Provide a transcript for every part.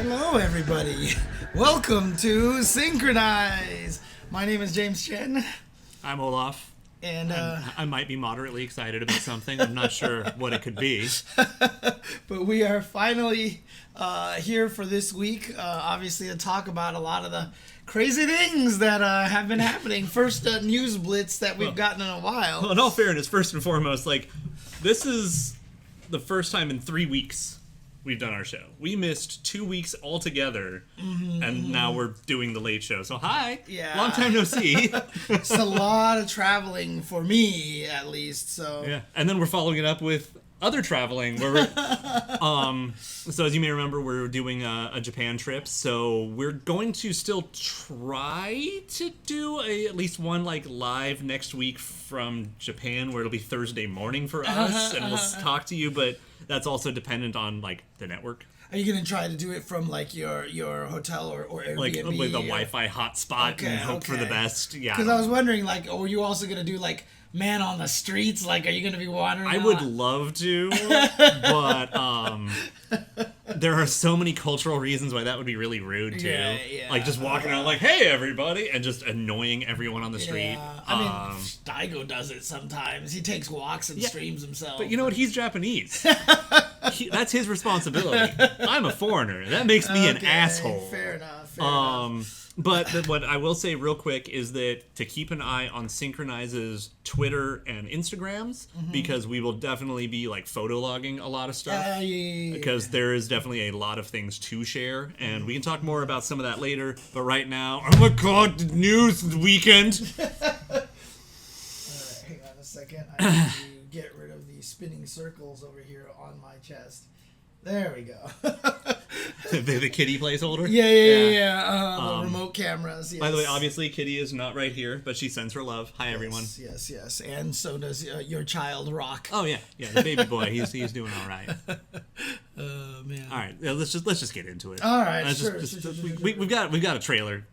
Hello, everybody. Welcome to SNKronize. My name is James Chen. I'm Olaf. And I might be moderately excited about something. I'm not sure what it could be. But we are finally here for this week, obviously to talk about a lot of the crazy things that have been happening. First news blitz that we've gotten in a while. Well, in all fairness, first and foremost, like, this is the first time in 3 weeks we've done our show. We missed 2 weeks altogether, and now we're doing the late show. So hi, long time no see. It's a lot of traveling for me, at least. So yeah, and then we're following it up with other traveling. Where we're, so as you may remember, we're doing a Japan trip. So we're going to still try to do at least one like live next week from Japan, where it'll be Thursday morning for us, and we'll talk to you, but that's also dependent on like the network. Are you gonna try to do it from like your hotel or Airbnb? Like the Wi-Fi hotspot and hope for the best. Yeah. Because I was wondering, like, are you also gonna do like man on the streets? Like, are you gonna be wandering? I would love to, but there are so many cultural reasons why that would be really rude too. Yeah. Like just walking around like, hey everybody, and just annoying everyone on the street. I mean, Daigo does it sometimes. He takes walks and streams himself. But you know what? He's Japanese. That's his responsibility. I'm a foreigner. That makes me an asshole. Fair enough. But what I will say real quick is that to keep an eye on SNKronize's Twitter and Instagrams, because we will definitely be like photo logging a lot of stuff. Because there is definitely a lot of things to share, and we can talk more about some of that later. But right now, oh my god, the news weekend. Alright, hang on a second. I need to get rid of these spinning circles over here on my chest. There we go. the Kitty placeholder? Yeah. The remote cameras. Yes. By the way, obviously, Kitty is not right here, but she sends her love. Hi, everyone. Yes. And so does your child, Rock. Oh, yeah, the baby boy. He's doing all right. Oh, man. All right, let's just get into it. All right, sure. We've got a trailer.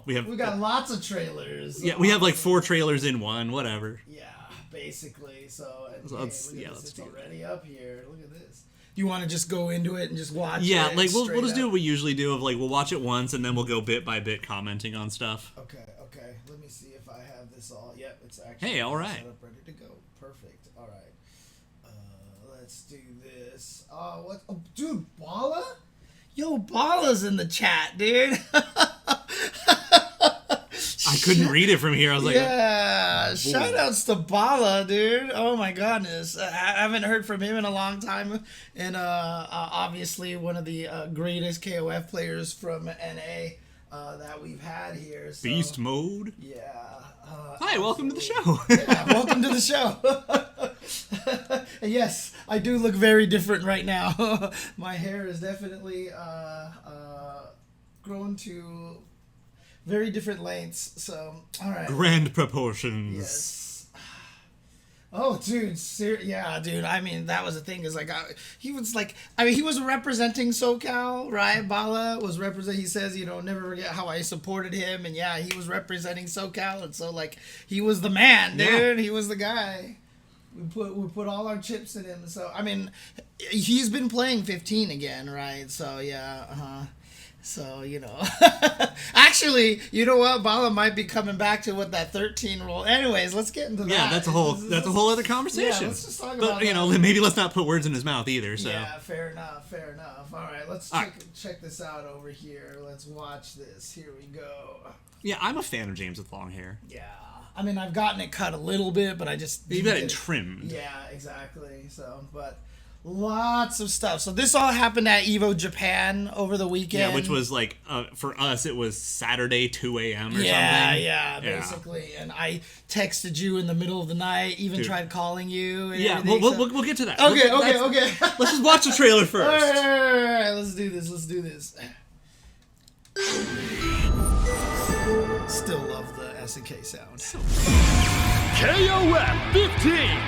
We've got lots of trailers. Yeah, we have like 4 trailers in one. Whatever. Yeah, basically. So let's it's already up here. Look at this. You want to just go into it and just watch it? Yeah, like we'll just do what we usually do of like we'll watch it once and then we'll go bit by bit commenting on stuff. Okay. Let me see if I have this all. Yep, it's actually all right. set up, ready to go. Perfect. All right. Let's do this. What? Oh, dude, Paula? Yo, Paula's in the chat, dude. I couldn't read it from here. I was like, yeah, shout outs to Paula, dude. Oh my goodness. I haven't heard from him in a long time. And obviously one of the greatest KOF players from NA that we've had here. So, Beast mode? Yeah. Hi, welcome to the show. Yeah, welcome to the show. Yes, I do look very different right now. My hair is definitely grown to very different lengths, so all right. Grand proportions. Yes. Oh, dude, yeah, dude. I mean, that was the thing. Is like he was representing SoCal, right? Bala was represent. He says, never forget how I supported him, and yeah, he was representing SoCal, and so like he was the man, dude. Yeah. He was the guy. We put all our chips in him. So I mean, he's been playing 15 again, right? So yeah. So, actually, you know what? Bala might be coming back to what that 13 rule. Anyways, let's get into that. Yeah, that's a whole other conversation. Yeah, let's just talk about that. But, maybe let's not put words in his mouth either, so. Yeah, fair enough. All right, let's check this out over here. Let's watch this. Here we go. Yeah, I'm a fan of James with long hair. Yeah. I mean, I've gotten it cut a little bit, but I just... You got it trimmed. Yeah, exactly. So, but... Lots of stuff. So this all happened at Evo Japan over the weekend. Yeah, which was like, for us, it was Saturday, 2 a.m. or something. Yeah, basically. And I texted you in the middle of the night, even tried calling you. And we'll get to that. Okay. Let's just watch the trailer first. All right, let's do this. Still love the SNK sound. KOF XIII!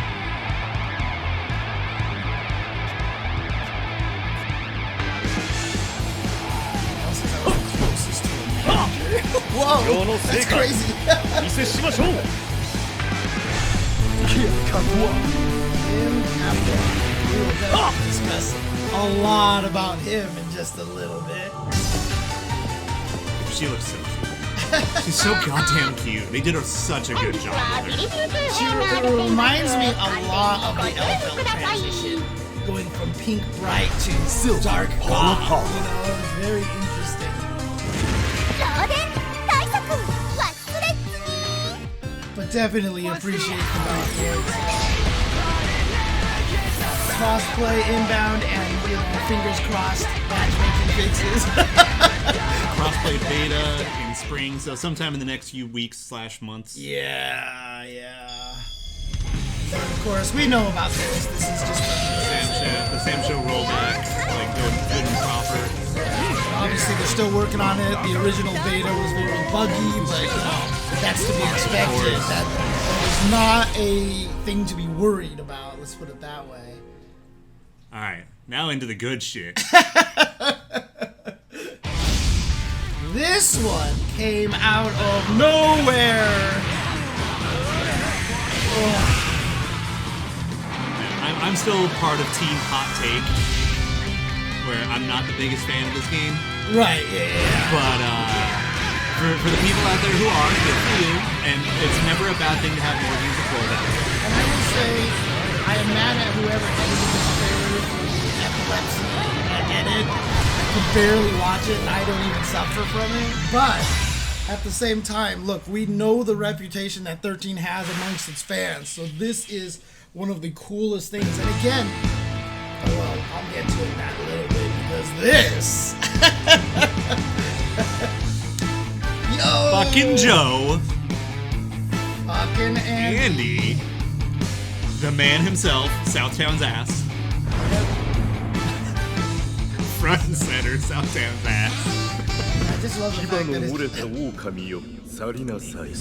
Whoa, that's crazy. KittyKaboooom in Kaphwan. We will definitely discuss a lot about him in just a little bit. She looks so cute. She's so goddamn cute. They did her such a good job with her. She reminds me a lot of the Elf transition, going from pink bright to dark goth. You know, it's very interesting. But definitely appreciate the backwards. Cosplay inbound and, you know, fingers crossed, matchmaking fixes. Crossplay beta in spring, so sometime in the next few weeks/months. Yeah. So of course, we know about this. This is just The Sam Show rollback, like good and proper. obviously they're still working on it. The original beta was very buggy, but you know, that's to be expected. That is not a thing to be worried about. Let's put it that way. All right, now into the good shit. This one came out of nowhere. I'm still part of Team Hot Take, where I'm not the biggest fan of this game. Right, yeah. But for the people out there who are, good for you. And it's never a bad thing to have more games to play about. And I would say I am mad at whoever edited this trailer for epilepsy and edit. I can barely watch it and I don't even suffer from it. But at the same time, look, we know the reputation that 13 has amongst its fans. So this is one of the coolest things. And again, well, I'll get to it in that a little bit because this. Yo! Fucking Joe. Fucking Andy. The man himself, Southtown's ass. Front and center, Southtown's ass. I just love the fact that it's... 去りなさい。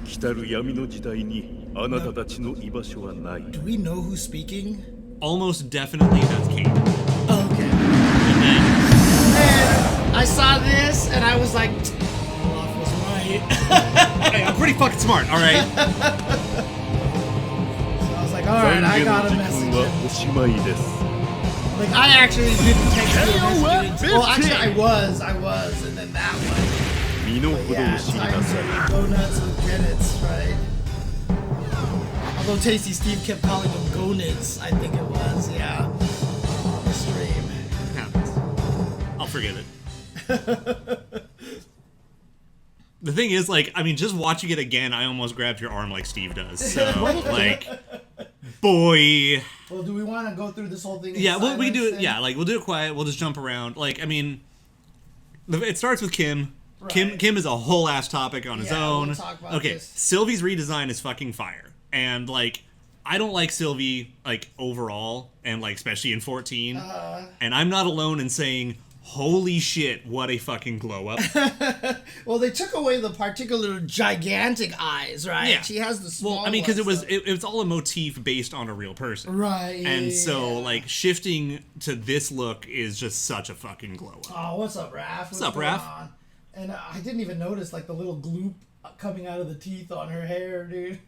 来たる闇の時代にあなたたちの居場所はない。 Do we know who's speaking? Almost definitely that's Kate. Okay. And then, And I saw this and I was like, Olaf was right. hey, I'm pretty fucking smart, alright? So I was like, alright, I gotta 残 message 念の時間は him. おしまいです。 Like, I actually didn't text you a KOF message. Well, actually, I was, and then that one. 身の But 程を yeah, 知り time なさい。 to go nuts with Goenitz, right? Although Tasty Steve kept calling him Goenitz, I think it was, yeah. On the stream. Happens. I'll forget it. The thing is, like, I mean, just watching it again, I almost grabbed your arm like Steve does. So, like, boy. Well, do we want to go through this whole thing? In Yeah, we can do it. silence Yeah, like, we'll do it quiet. We'll just jump around. Like, I mean, it starts with Kim. Right. Kim is a whole ass topic on his Yeah, own. we'll talk about Okay, this. Sylvie's redesign is fucking fire. And, like, I don't like Sylvie, like, overall, and, like, especially in 14. And I'm not alone in saying, holy shit, what a fucking glow up. Well, they took away the particular gigantic eyes, right? Yeah. She has the small. Well, I mean, because it ones, was all a motif based on a real person. right. And so, yeah. like, shifting to this look is just such a fucking glow up. Oh, what's up, Raph? What's up, going Raph? on? And I didn't even notice like the little gloop coming out of the teeth on her hair, dude.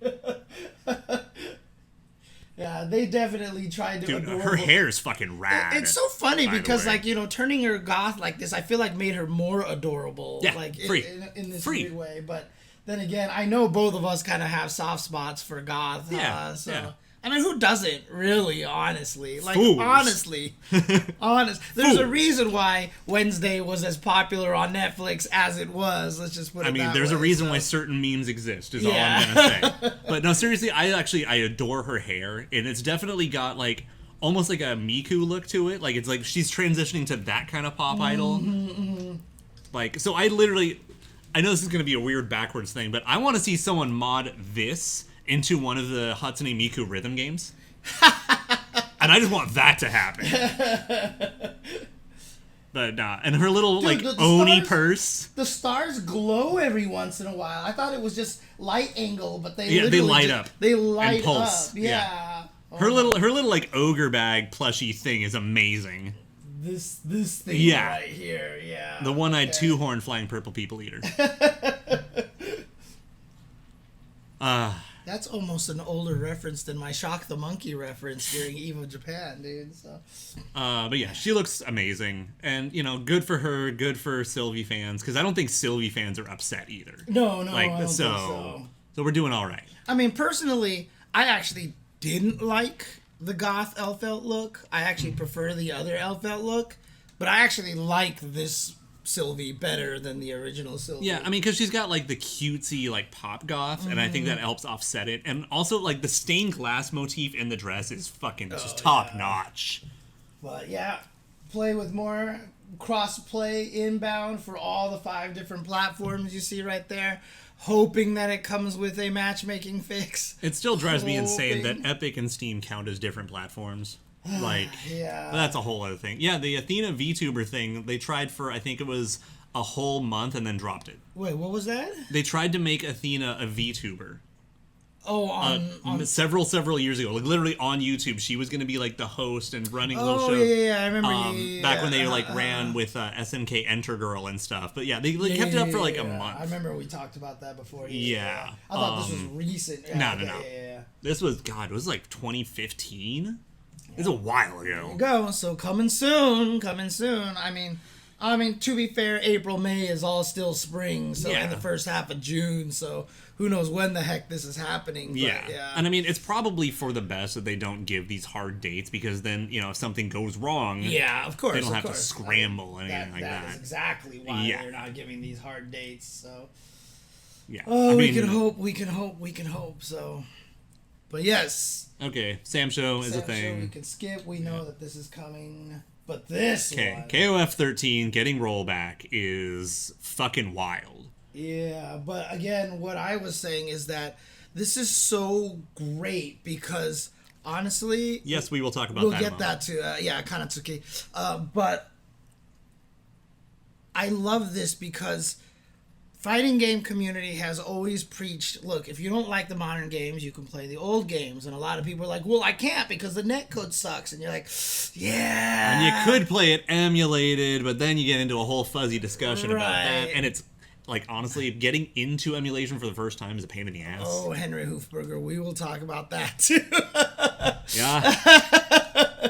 Yeah, they definitely tried to. Dude, adorable. her hair is fucking rad. It's so funny by the because, way. like, you know, turning her goth like this, I feel like made her more adorable. Yeah, like free. in this Free. weird way. But then again, I know both of us kind of have soft spots for goth. Yeah, So. yeah. I mean, who doesn't, really, honestly? Like, Fools. honestly. There's a Fools. reason why Wednesday was as popular on Netflix as it was. Let's just put it I mean, that there's a way, reason so. why certain memes exist, is Yeah. all I'm gonna say. But no, seriously, I adore her hair, and it's definitely got, like, almost like a Miku look to it. Like, it's like she's transitioning to that kind of pop idol. Like, so I know this is gonna be a weird backwards thing, but I want to see someone mod this into one of the Hatsune Miku rhythm games. And I just want that to happen. But nah. And her little, Dude, like, the Oni stars- purse. The stars glow every once in a while. I thought it was just light angle, but they Yeah, they literally light just- up They and light pulse. up. Yeah. Oh, Her little like ogre bag plushy thing is amazing. This thing Yeah. right here. Yeah. The one-eyed okay. two-horned flying purple people eater. That's almost an older reference than my Shock the Monkey reference during Evo Japan, dude. So. But yeah, she looks amazing. And, good for her, good for Sylvie fans, because I don't think Sylvie fans are upset either. No, I don't think so we're doing all right. I mean, personally, I actually didn't like the goth Elfelt look. I actually prefer the other Elfelt look, but I actually like this Sylvie better than the original Sylvie. Yeah, I mean, because she's got like the cutesy like pop goth, and I think that helps offset it. And also like the stained glass motif in the dress is fucking just top notch. But yeah, play with more cross-play inbound for all the 5 different platforms you see right there. Hoping that it comes with a matchmaking fix. It still drives me insane that Epic and Steam count as different platforms. Like, yeah. But that's a whole other thing. Yeah, the Athena VTuber thing, they tried for, I think it was a whole month and then dropped it. Wait, what was that? They tried to make Athena a VTuber. Oh, on several years ago, like literally on YouTube, she was going to be like the host and running little shows. Yeah, I remember. Back when they like ran with SNK Enter Girl and stuff. But yeah, they kept it up for like a month. I remember we talked about that before. Yeah. I thought this was recent. No. This was it was like 2015. It's a while ago. There you go. So coming soon. I mean, to be fair, April, May is all still spring. So in the first half of June. So who knows when the heck this is happening. But yeah. And I mean, it's probably for the best that they don't give these hard dates, because then, if something goes wrong, yeah, of course, they don't have to scramble and anything like that. That's exactly why they're not giving these hard dates. So yeah. We can hope. So, but yes. Okay, Sam Show is a thing. We can skip. We know that this is coming. But this one. KOF XIII getting rollback is fucking wild. Yeah, but again, what I was saying is that this is so great because, honestly... Yes, we will talk about that. We'll get that too. Kanatsuki. But I love this because fighting game community has always preached, look, if you don't like the modern games, you can play the old games. And a lot of people are like, well, I can't because the netcode sucks. And you're like, yeah. And you could play it emulated, but then you get into a whole fuzzy discussion about that. And it's, like, honestly, getting into emulation for the first time is a pain in the ass. Oh, Henry Hoofberger, we will talk about that too. Yeah.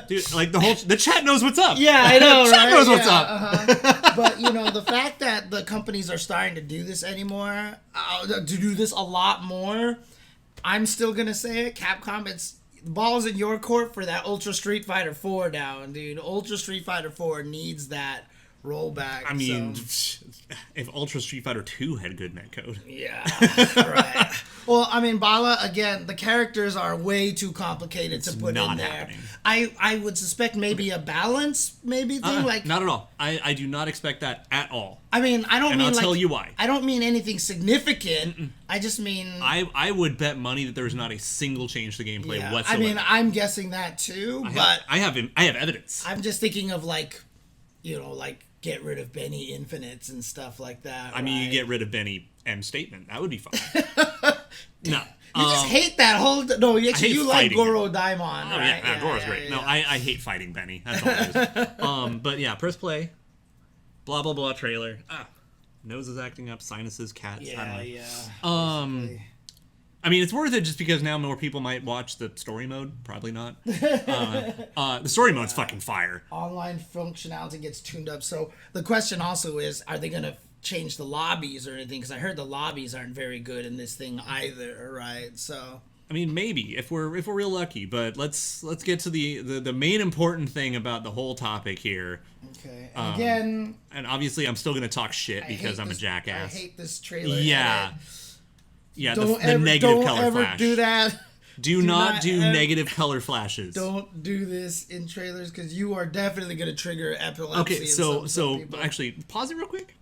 Dude, like the chat knows what's up. Yeah, I know, right? Chat knows what's up. But, the fact that the companies are starting to do this anymore, to do this a lot more, I'm still going to say it, Capcom, the ball's in your court for that Ultra Street Fighter 4 now, dude. Ultra Street Fighter 4 needs that rollback. I mean, if Ultra Street Fighter 2 had good netcode. Yeah, right. Well, I mean, Bala, again, the characters are way too complicated to put in there. Happening. I would suspect maybe a balance thing. Not at all. I do not expect that at all. I mean, I don't mean I'll tell you why. I don't mean anything significant. I just mean... I would bet money that there's not a single change to gameplay whatsoever. I mean, I'm guessing that too, I have evidence. I'm just thinking of like get rid of Benny Infinites and stuff like that. I mean, you get rid of Benny M statement. That would be fine. No. You just hate that whole... No, you like Goro Daimon, right? Yeah, Goro's great. Yeah. No, I hate fighting Benny. That's all it is. But yeah, press play. Blah, blah, blah trailer. Nose is acting up. Sinuses, cats. Yeah. I mean, it's worth it just because now more people might watch the story mode. Probably not. The story mode's fucking fire. Online functionality gets tuned up. So the question also is, are they going to change the lobbies or anything? Because I heard the lobbies aren't very good in this thing either, right? So... I mean, maybe if we're real lucky, but let's get to the main important thing about the whole topic here. Okay. And again, and obviously I'm still gonna talk shit because I'm a jackass. I hate this trailer. Yeah. Edit. Yeah. The negative color flash. Don't ever do that. Do not do negative color flashes. Don't do this in trailers because you are definitely gonna trigger epilepsy. Okay. So actually, pause it real quick.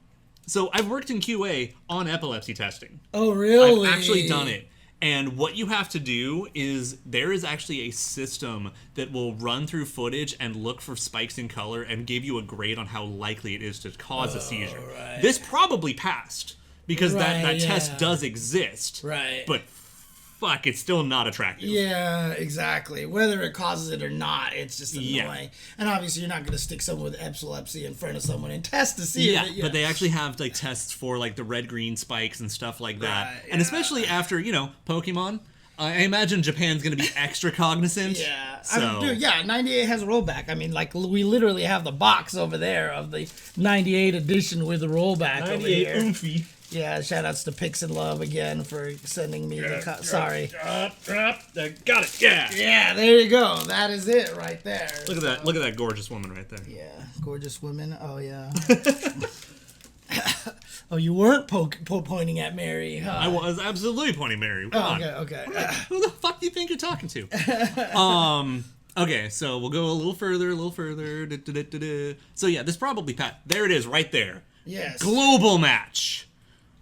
So I've worked in QA on epilepsy testing. Oh really? I've actually done it. And what you have to do is there is actually a system that will run through footage and look for spikes in color and give you a grade on how likely it is to cause a seizure. Right. This probably passed because that test does exist. Right. But fuck, it's still not attractive. Yeah, exactly. Whether it causes it or not, it's just annoying. Yeah. And obviously, you're not going to stick someone with epilepsy in front of someone and test to see if it... But they actually have tests for the red-green spikes and stuff like that. And especially after, Pokemon. I imagine Japan's going to be extra cognizant. Yeah. So. I mean, dude, yeah, 98 has a rollback. I mean, like, we literally have the box over there of the 98 edition with the rollback over here. oomphy. Yeah, shout outs to Pix and Love again for sending me the sorry. Got it. Yeah. Yeah, there you go. That is it right there. Look at that. Look at that gorgeous woman right there. Yeah, gorgeous women. Oh, yeah. Oh, you weren't pointing at Mary, huh? I was absolutely pointing Mary. Come on. Okay. Who the fuck do you think you're talking to? Okay, so we'll go a little further. So yeah, this probably, Pat, there it is right there. Yes. Global match.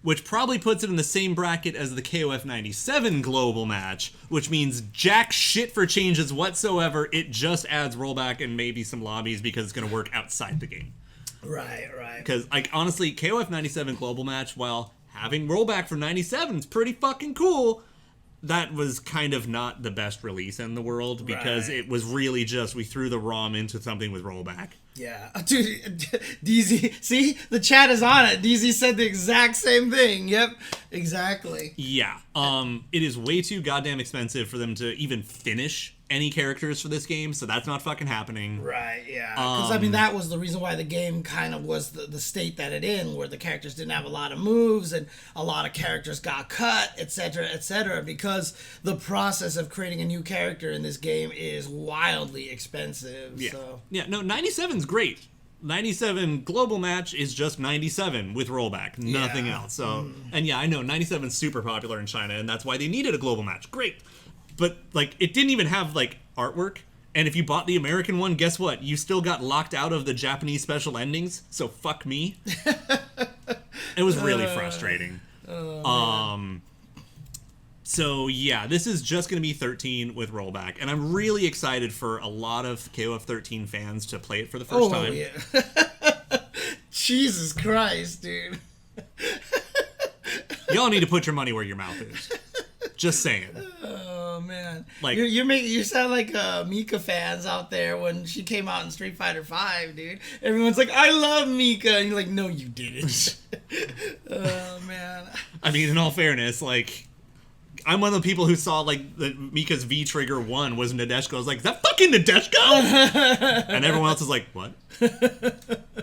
Which probably puts it in the same bracket as the KOF 97 global match, which means jack shit for changes whatsoever. It just adds rollback and maybe some lobbies because it's going to work outside the game. Right. Because, like, honestly, KOF 97 global match, while having rollback for 97 is pretty fucking cool, that was kind of not the best release in the world because it was really just we threw the ROM into something with rollback. Yeah. Dude, DZ, see? The chat is on it. DZ said the exact same thing. Yep, exactly. Yeah. It is way too goddamn expensive for them to even finish any characters for this game, so that's not fucking happening. Right, yeah. Because, I mean, that was the reason why the game kind of was the state that it in, where the characters didn't have a lot of moves, and a lot of characters got cut, etc., because the process of creating a new character in this game is wildly expensive. Yeah. So. Yeah, no, 97's great. 97 global match is just 97 with rollback, nothing else. So, and yeah, I know 97's super popular in China, and that's why they needed a global match. Great. But, like, it didn't even have, like, artwork. And if you bought the American one, guess what? You still got locked out of the Japanese special endings. So, fuck me. It was really frustrating. So, yeah, this is just going to be 13 with rollback. And I'm really excited for a lot of KOF 13 fans to play it for the first time. Yeah. Jesus Christ, dude. Y'all need to put your money where your mouth is. Just saying. Oh man, like you sound like Mika fans out there when she came out in Street Fighter V, dude. Everyone's like, I love Mika, and you're like, no, you didn't. Oh man. I mean, in all fairness, like, I'm one of the people who saw like the Mika's V Trigger 1 was Nadeshiko. I was like, is that fucking Nadeshiko? And everyone else is like, what?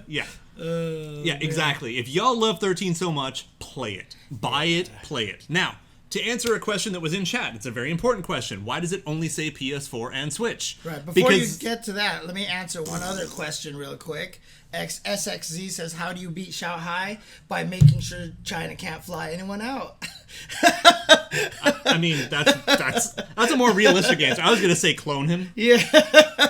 Yeah. Yeah, exactly. If y'all love 13 so much, play it. Buy it, play it. Now, to answer a question that was in chat, it's a very important question. Why does it only say PS4 and Switch? Right, before you get to that, let me answer one other question real quick. SXZ says, how do you beat Shanghai? By making sure China can't fly anyone out. I mean, that's a more realistic answer. I was going to say clone him. Yeah.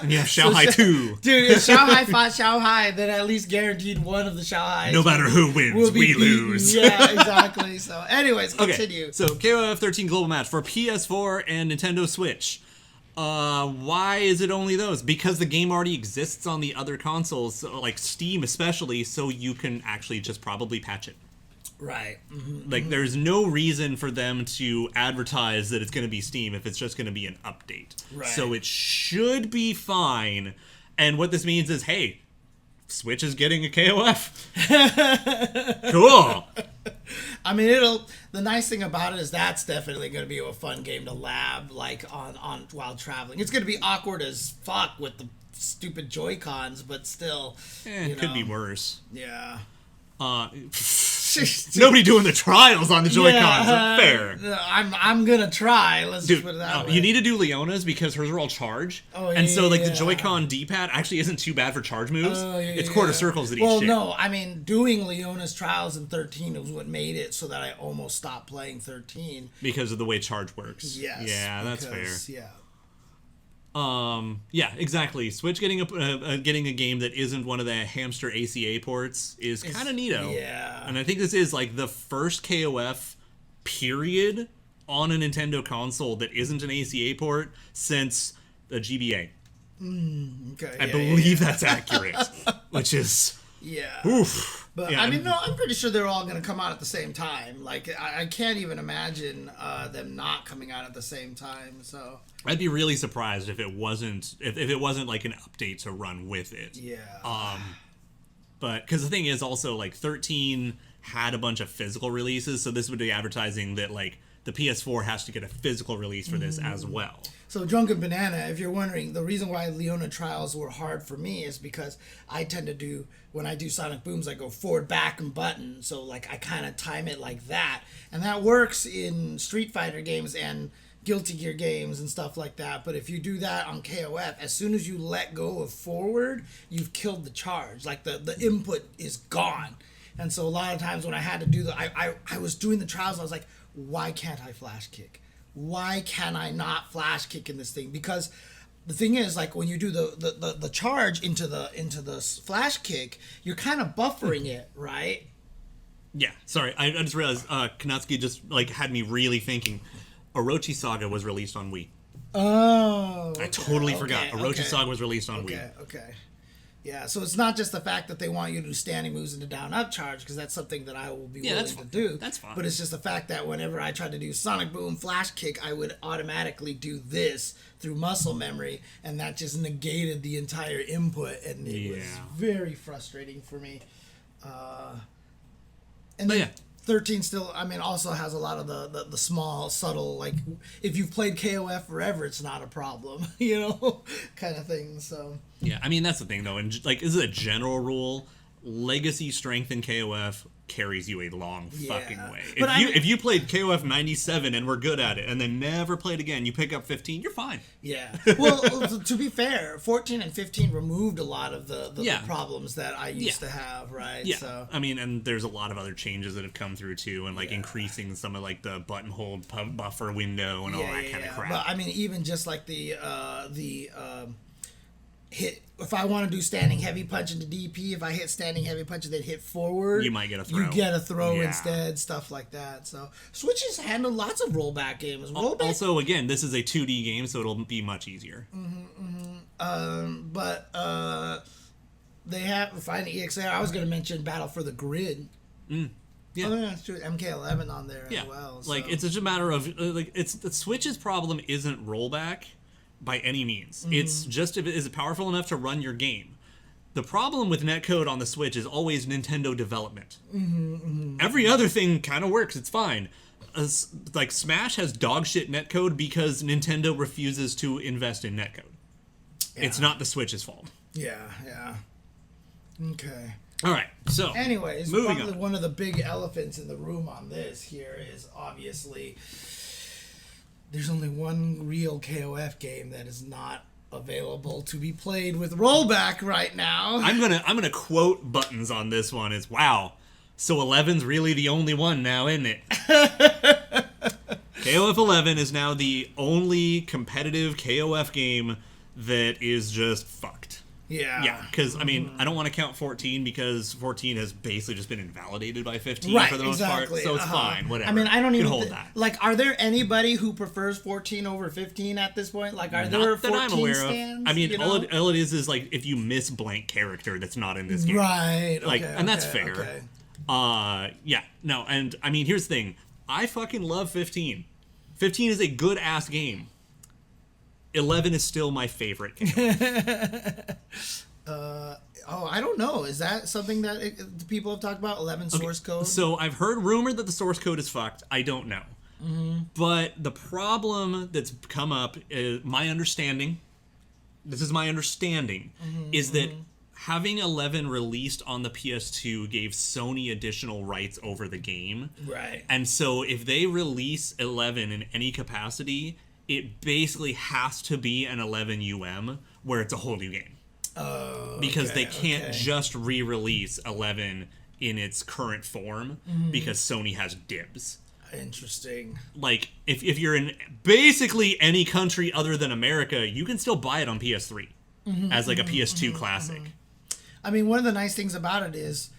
And you have Shanghai 2. Dude, if Shanghai fought Shanghai, then at least guaranteed one of the Shanghai. No matter who wins, we lose. Yeah, exactly. So, anyways, continue. Okay, so KOF 13 global match for PS4 and Nintendo Switch. Why is it only those? Because the game already exists on the other consoles, like Steam especially, so you can actually just probably patch it. Right. Mm-hmm, like, there's no reason for them to advertise that it's going to be Steam if it's just going to be an update. Right. So it should be fine. And what this means is, hey, Switch is getting a KOF. Cool. I mean, the nice thing about it is that's definitely going to be a fun game to lab, like, on while traveling. It's going to be awkward as fuck with the stupid Joy-Cons, but still, it could be worse. Yeah. Nobody doing the trials on the Joy-Cons. Fair. I'm gonna try. Let's just put it that way. You need to do Leona's because hers are all charge. Oh, yeah, and so, like, the Joy-Con D-pad actually isn't too bad for charge moves. It's quarter circles at each Well, shit. no, I mean, doing Leona's trials in 13 was what made it so that I almost stopped playing 13. Because of the way charge works. Yes. Yeah, that's fair. Yeah. Yeah, exactly. Switch getting a game that isn't one of the hamster ACA ports is kind of neato. Yeah. And I think this is like the first KOF period on a Nintendo console that isn't an ACA port since the GBA. Okay. I believe that's accurate, which is oof. But I mean, no, I'm pretty sure they're all going to come out at the same time. Like, I can't even imagine them not coming out at the same time. So I'd be really surprised if it wasn't like an update to run with it. Yeah. But because the thing is also, like, 13 had a bunch of physical releases, so this would be advertising that, like, the PS4 has to get a physical release for this as well. So Drunken Banana, if you're wondering, the reason why Leona Trials were hard for me is because I tend to do, when I do Sonic Booms, I go forward, back, and button. So like I kind of time it like that. And that works in Street Fighter games and Guilty Gear games and stuff like that. But if you do that on KOF, as soon as you let go of forward, you've killed the charge. Like the input is gone. And so a lot of times when I had to do I was doing the trials, I was like, why can't I flash kick? Why can I not flash kick in this thing? Because the thing is, like, when you do the charge into the flash kick, you're kind of buffering it, right? Yeah, sorry, I just realized Kanatsuki just like had me really thinking. Orochi Saga was released on Wii. Oh, okay, I totally forgot. Orochi Saga was released on Wii. Okay. Yeah, so it's not just the fact that they want you to do standing moves into down-up charge, because that's something that I will be willing to do. That's fine. But it's just the fact that whenever I tried to do Sonic Boom Flash Kick, I would automatically do this through muscle memory, and that just negated the entire input, and it was very frustrating for me. And then 13 still, I mean, also has a lot of the small, subtle, like, if you've played KOF forever, it's not a problem, you know, kind of thing, so. Yeah, I mean, that's the thing, though, and, like, this is a general rule. Legacy strength in KOF carries you a long fucking way. If you played KOF 97 and were good at it, and then never played again, you pick up 15, you're fine. Yeah. Well, to be fair, 14 and 15 removed a lot of the problems that I used to have, right? Yeah. So. I mean, and there's a lot of other changes that have come through, too, and, like, increasing some of, like, the button hold buffer window and all that kind of crap. But, I mean, even just, like, the hit, if I want to do standing heavy punch into DP, if I hit standing heavy punch and then hit forward, you might get a throw. You get a throw instead, stuff like that. So Switch has handled lots of rollback games. Also, again, this is a 2D game, so it'll be much easier. But they have Fighting EXA. I was going to mention Battle for the Grid. Yeah, that's true. MK11 on there as well. So. Like, it's just a matter of it's the Switch's problem isn't rollback by any means. It's just if it is powerful enough to run your game. The problem with netcode on the Switch is always Nintendo development. Every other thing kind of works. It's fine. Like, Smash has dog shit netcode because Nintendo refuses to invest in netcode. It's not the Switch's fault. Yeah. Okay. All right, so anyways, moving probably on. One of the big elephants in the room on this here is obviously there's only one real KOF game that is not available to be played with rollback right now. I'm gonna quote Buttons on this one. Is wow, so 11's really the only one now, isn't it? KOF 11 is now the only competitive KOF game that is just fucked. Yeah, because, I mean, I don't want to count 14 because 14 has basically just been invalidated by 15 for the most part, so it's fine, whatever. I mean, I don't even hold that. Like, are there anybody who prefers 14 over 15 at this point? Like, are there 14 that I'm aware stands? of. I mean, you know? all it is like if you miss blank character that's not in this game. Right, like, and that's fair. Okay. Yeah, no, and I mean, here's the thing. I fucking love 15. 15 is a good-ass game. 11 is still my favorite game. I don't know. Is that something that people have talked about? 11 source code? So I've heard rumor that the source code is fucked. I don't know. But the problem that's come up is my understanding. This is my understanding, is that having 11 released on the PS2 gave Sony additional rights over the game. Right. And so if they release 11 in any capacity, it basically has to be an 11 UM where it's a whole new game. Oh, because they can't just re-release 11 in its current form because Sony has dibs. Interesting. Like, if you're in basically any country other than America, you can still buy it on PS3 as like a PS2 classic. I mean, one of the nice things about it is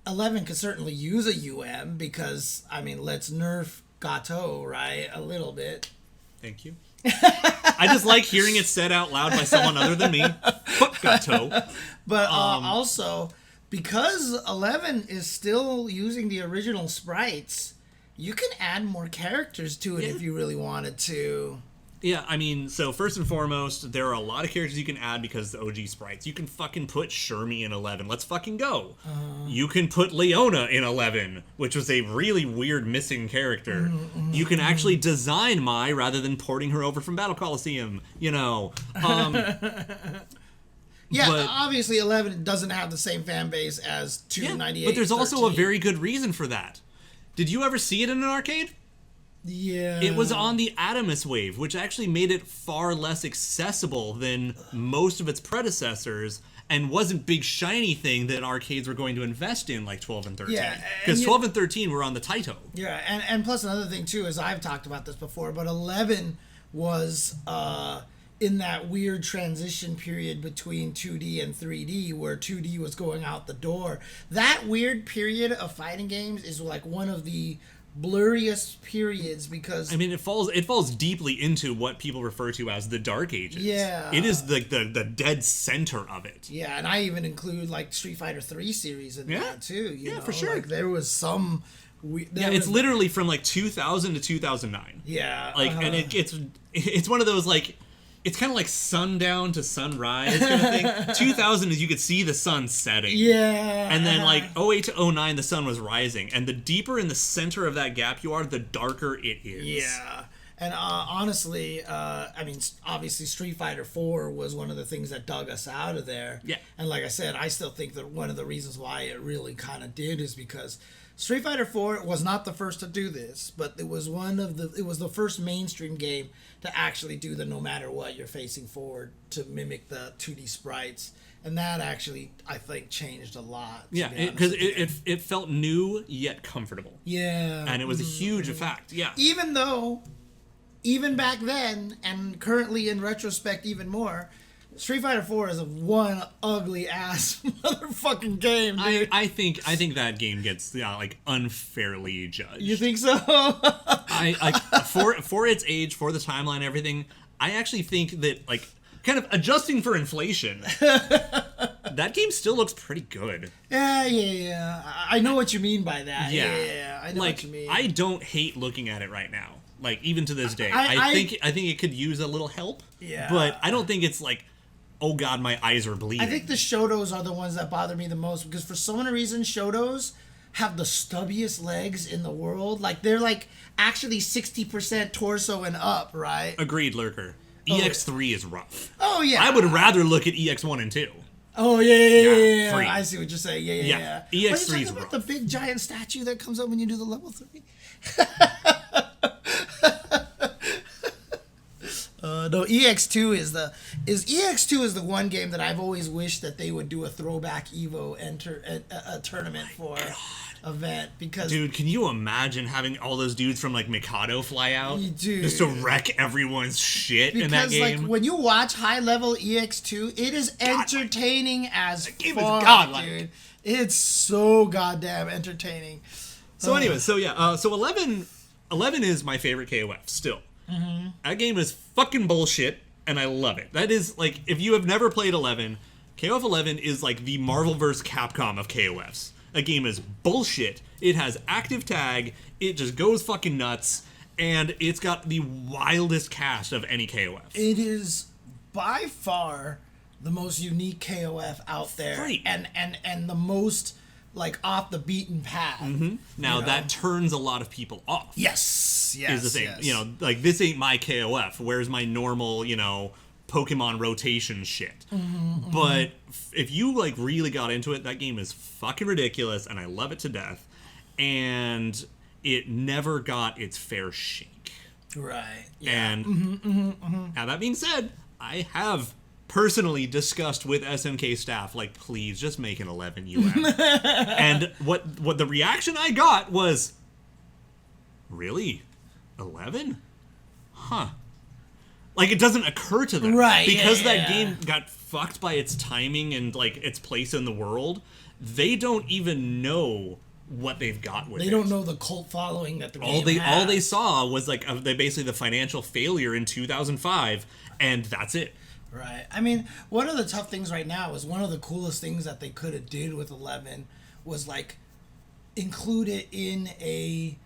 11 could certainly use a UM because, I mean, let's nerf Gato, right? A little bit. Thank you. I just like hearing it said out loud by someone other than me. Fuck Gato. But also, because 11 is still using the original sprites, you can add more characters to it if you really wanted to. Yeah, I mean, so first and foremost, there are a lot of characters you can add because the OG sprites. You can fucking put Shermie in 11. Let's fucking go. You can put Leona in 11, which was a really weird missing character. You can actually design Mai rather than porting her over from Battle Coliseum, you know. Yeah, but, obviously 11 doesn't have the same fan base as 298. But there's 13. also a very good reason for that. Did you ever see it in an arcade? Yeah. It was on the Adamus wave, which actually made it far less accessible than most of its predecessors, and wasn't big shiny thing that arcades were going to invest in like 12 and 13. Yeah, because 12 and 13 were on the Taito. Yeah, and plus another thing too is I've talked about this before, but 11 was in that weird transition period between 2D and 3D where 2D was going out the door. That weird period of fighting games is like one of the blurriest periods because I mean it falls deeply into what people refer to as the Dark Ages. Yeah. It is the dead center of it. Yeah, and I even include like Street Fighter 3 series in that too. You know? For sure. Like there was some it's literally from like 2000 to 2009. Yeah. Like and it's one of those like it's kind of like sundown to sunrise kind of thing. 2000 is you could see the sun setting. Yeah. And then like 08 to 09 the sun was rising. And the deeper in the center of that gap you are, the darker it is. Yeah. And honestly, I mean, obviously Street Fighter 4 was one of the things that dug us out of there. Yeah. And like I said, I still think that one of the reasons why it really kind of did is because Street Fighter 4 was not the first to do this, but it was the first mainstream game to actually do the no matter what you're facing forward to mimic the 2D sprites. And that actually, I think, changed a lot. Yeah, because it felt new yet comfortable. Yeah. And it was a huge effect. Yeah. Even though, even back then, and currently in retrospect even more, Street Fighter 4 is one ugly ass motherfucking game, dude. I think that game gets like unfairly judged. You think so? For its age, for the timeline, everything. I actually think that like kind of adjusting for inflation, that game still looks pretty good. Yeah. I know what you mean by that. Yeah, I know like, what you mean. I don't hate looking at it right now. Like even to this day, I think it could use a little help. Yeah. But I don't think it's like, oh god, my eyes are bleeding. I think the Shotos are the ones that bother me the most because for some reason Shotos have the stubbiest legs in the world. Like they're like actually 60% torso and up, right? Agreed, Lurker. EX3 is rough. Oh yeah. I would rather look at EX1 and 2. Oh yeah. Free. I see what you're saying. Yeah. EX3 is about rough. the big giant statue that comes up when you do the level 3? No, EX2 is the one game that I've always wished that they would do a throwback Evo a tournament for event because dude, can you imagine having all those dudes from like Mikado fly out just to wreck everyone's shit in that game? Because like when you watch high level EX2, it is entertaining as fuck, godlike. dude. It's so goddamn entertaining. So anyway, so 11 is my favorite KOF still. Mm-hmm. That game is fucking bullshit, and I love it. That is, like, if you have never played 11, KOF 11 is, like, the Marvel-verse Capcom of KOFs. That game is bullshit. It has active tag, it just goes fucking nuts, and it's got the wildest cast of any KOF. It is, by far, the most unique KOF out there. Right. And the most, like, off the beaten path. Mm-hmm. Now, that turns a lot of people off. Yes. Is the thing. Yes. You know, like, this ain't my KOF. Where's my normal, you know, Pokemon rotation shit? Mm-hmm. But if you, like, really got into it, that game is fucking ridiculous, and I love it to death. And it never got its fair shake. Right. Yeah. And now, that being said, I have personally discussed with SNK staff, like, please just make an 11 UM. And what the reaction I got was, really? 11? Huh. Like, it doesn't occur to them. Right. Because that game got fucked by its timing and, like, its place in the world, they don't even know what they've got with it. They don't know the cult following that the game has. All they saw was, like, basically the financial failure in 2005, and that's it. Right. I mean, one of the tough things right now is one of the coolest things that they could have did with 11 was, like, include it in a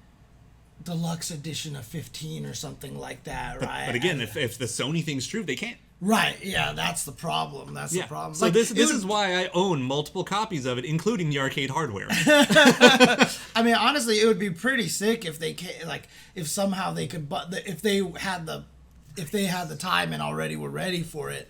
deluxe edition of 15 or something like that, right? But again, if the Sony thing's true, they can't. Right, yeah, that's the problem. That's the problem. So this is why I own multiple copies of it, including the arcade hardware. I mean, honestly, it would be pretty sick if they if somehow they could, if they had the time and already were ready for it,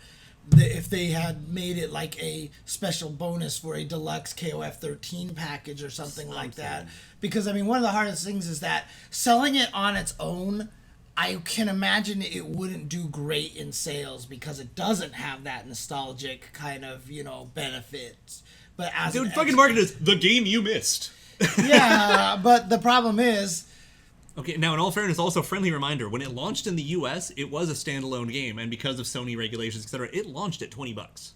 if they had made it like a special bonus for a deluxe KOF XIII package or something like that. Because I mean, one of the hardest things is that selling it on its own, I can imagine it wouldn't do great in sales because it doesn't have that nostalgic kind of, benefits. But as Dude, fucking market is the game you missed. Yeah, but the problem is... Okay, now in all fairness, also friendly reminder, when it launched in the US, it was a standalone game, and because of Sony regulations, etc., it launched at $20.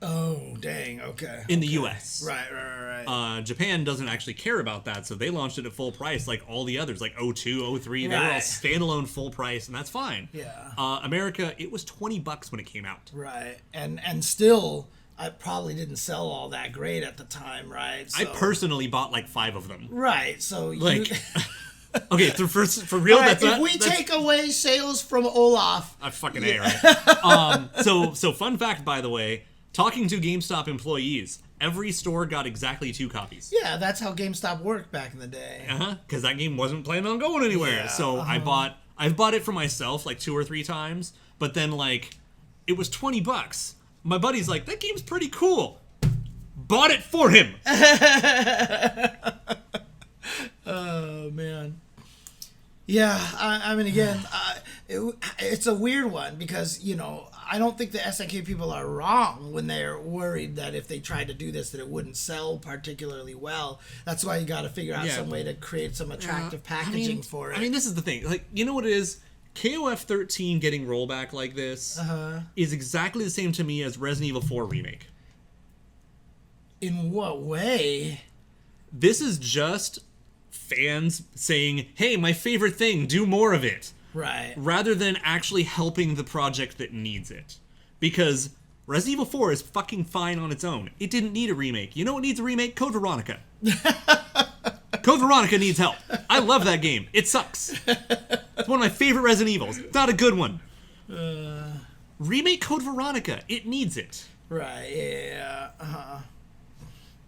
Oh, dang, okay. In the US. Right. Japan doesn't actually care about that, so they launched it at full price like all the others, like 02, 03, they were all standalone full price, and that's fine. Yeah. America, it was $20 when it came out. Right, and still, I probably didn't sell all that great at the time, right? So, I personally bought like 5 of them. Right, so like... Okay, so for real, right, that's take away sales from Olaf, I fucking A, right? So fun fact, by the way, talking to GameStop employees, every store got exactly 2 copies. Yeah, that's how GameStop worked back in the day. Because that game wasn't planning on going anywhere. Yeah, so I've bought it for myself like 2 or 3 times, but then like it was $20. My buddy's like, that game's pretty cool. Bought it for him. Oh man. Yeah, I mean, again, it's a weird one because, I don't think the SNK people are wrong when they're worried that if they tried to do this, that it wouldn't sell particularly well. That's why you got to figure out some way to create some attractive packaging for it. I mean, this is the thing. Like, you know what it is? KOF 13 getting rollback like this is exactly the same to me as Resident Evil 4 Remake. In what way? This is just fans saying, hey, my favorite thing, do more of it. Right. Rather than actually helping the project that needs it. Because Resident Evil 4 is fucking fine on its own. It didn't need a remake. You know what needs a remake? Code Veronica. Code Veronica needs help. I love that game. It sucks. It's one of my favorite Resident Evils. It's not a good one. Remake Code Veronica. It needs it. Right, yeah.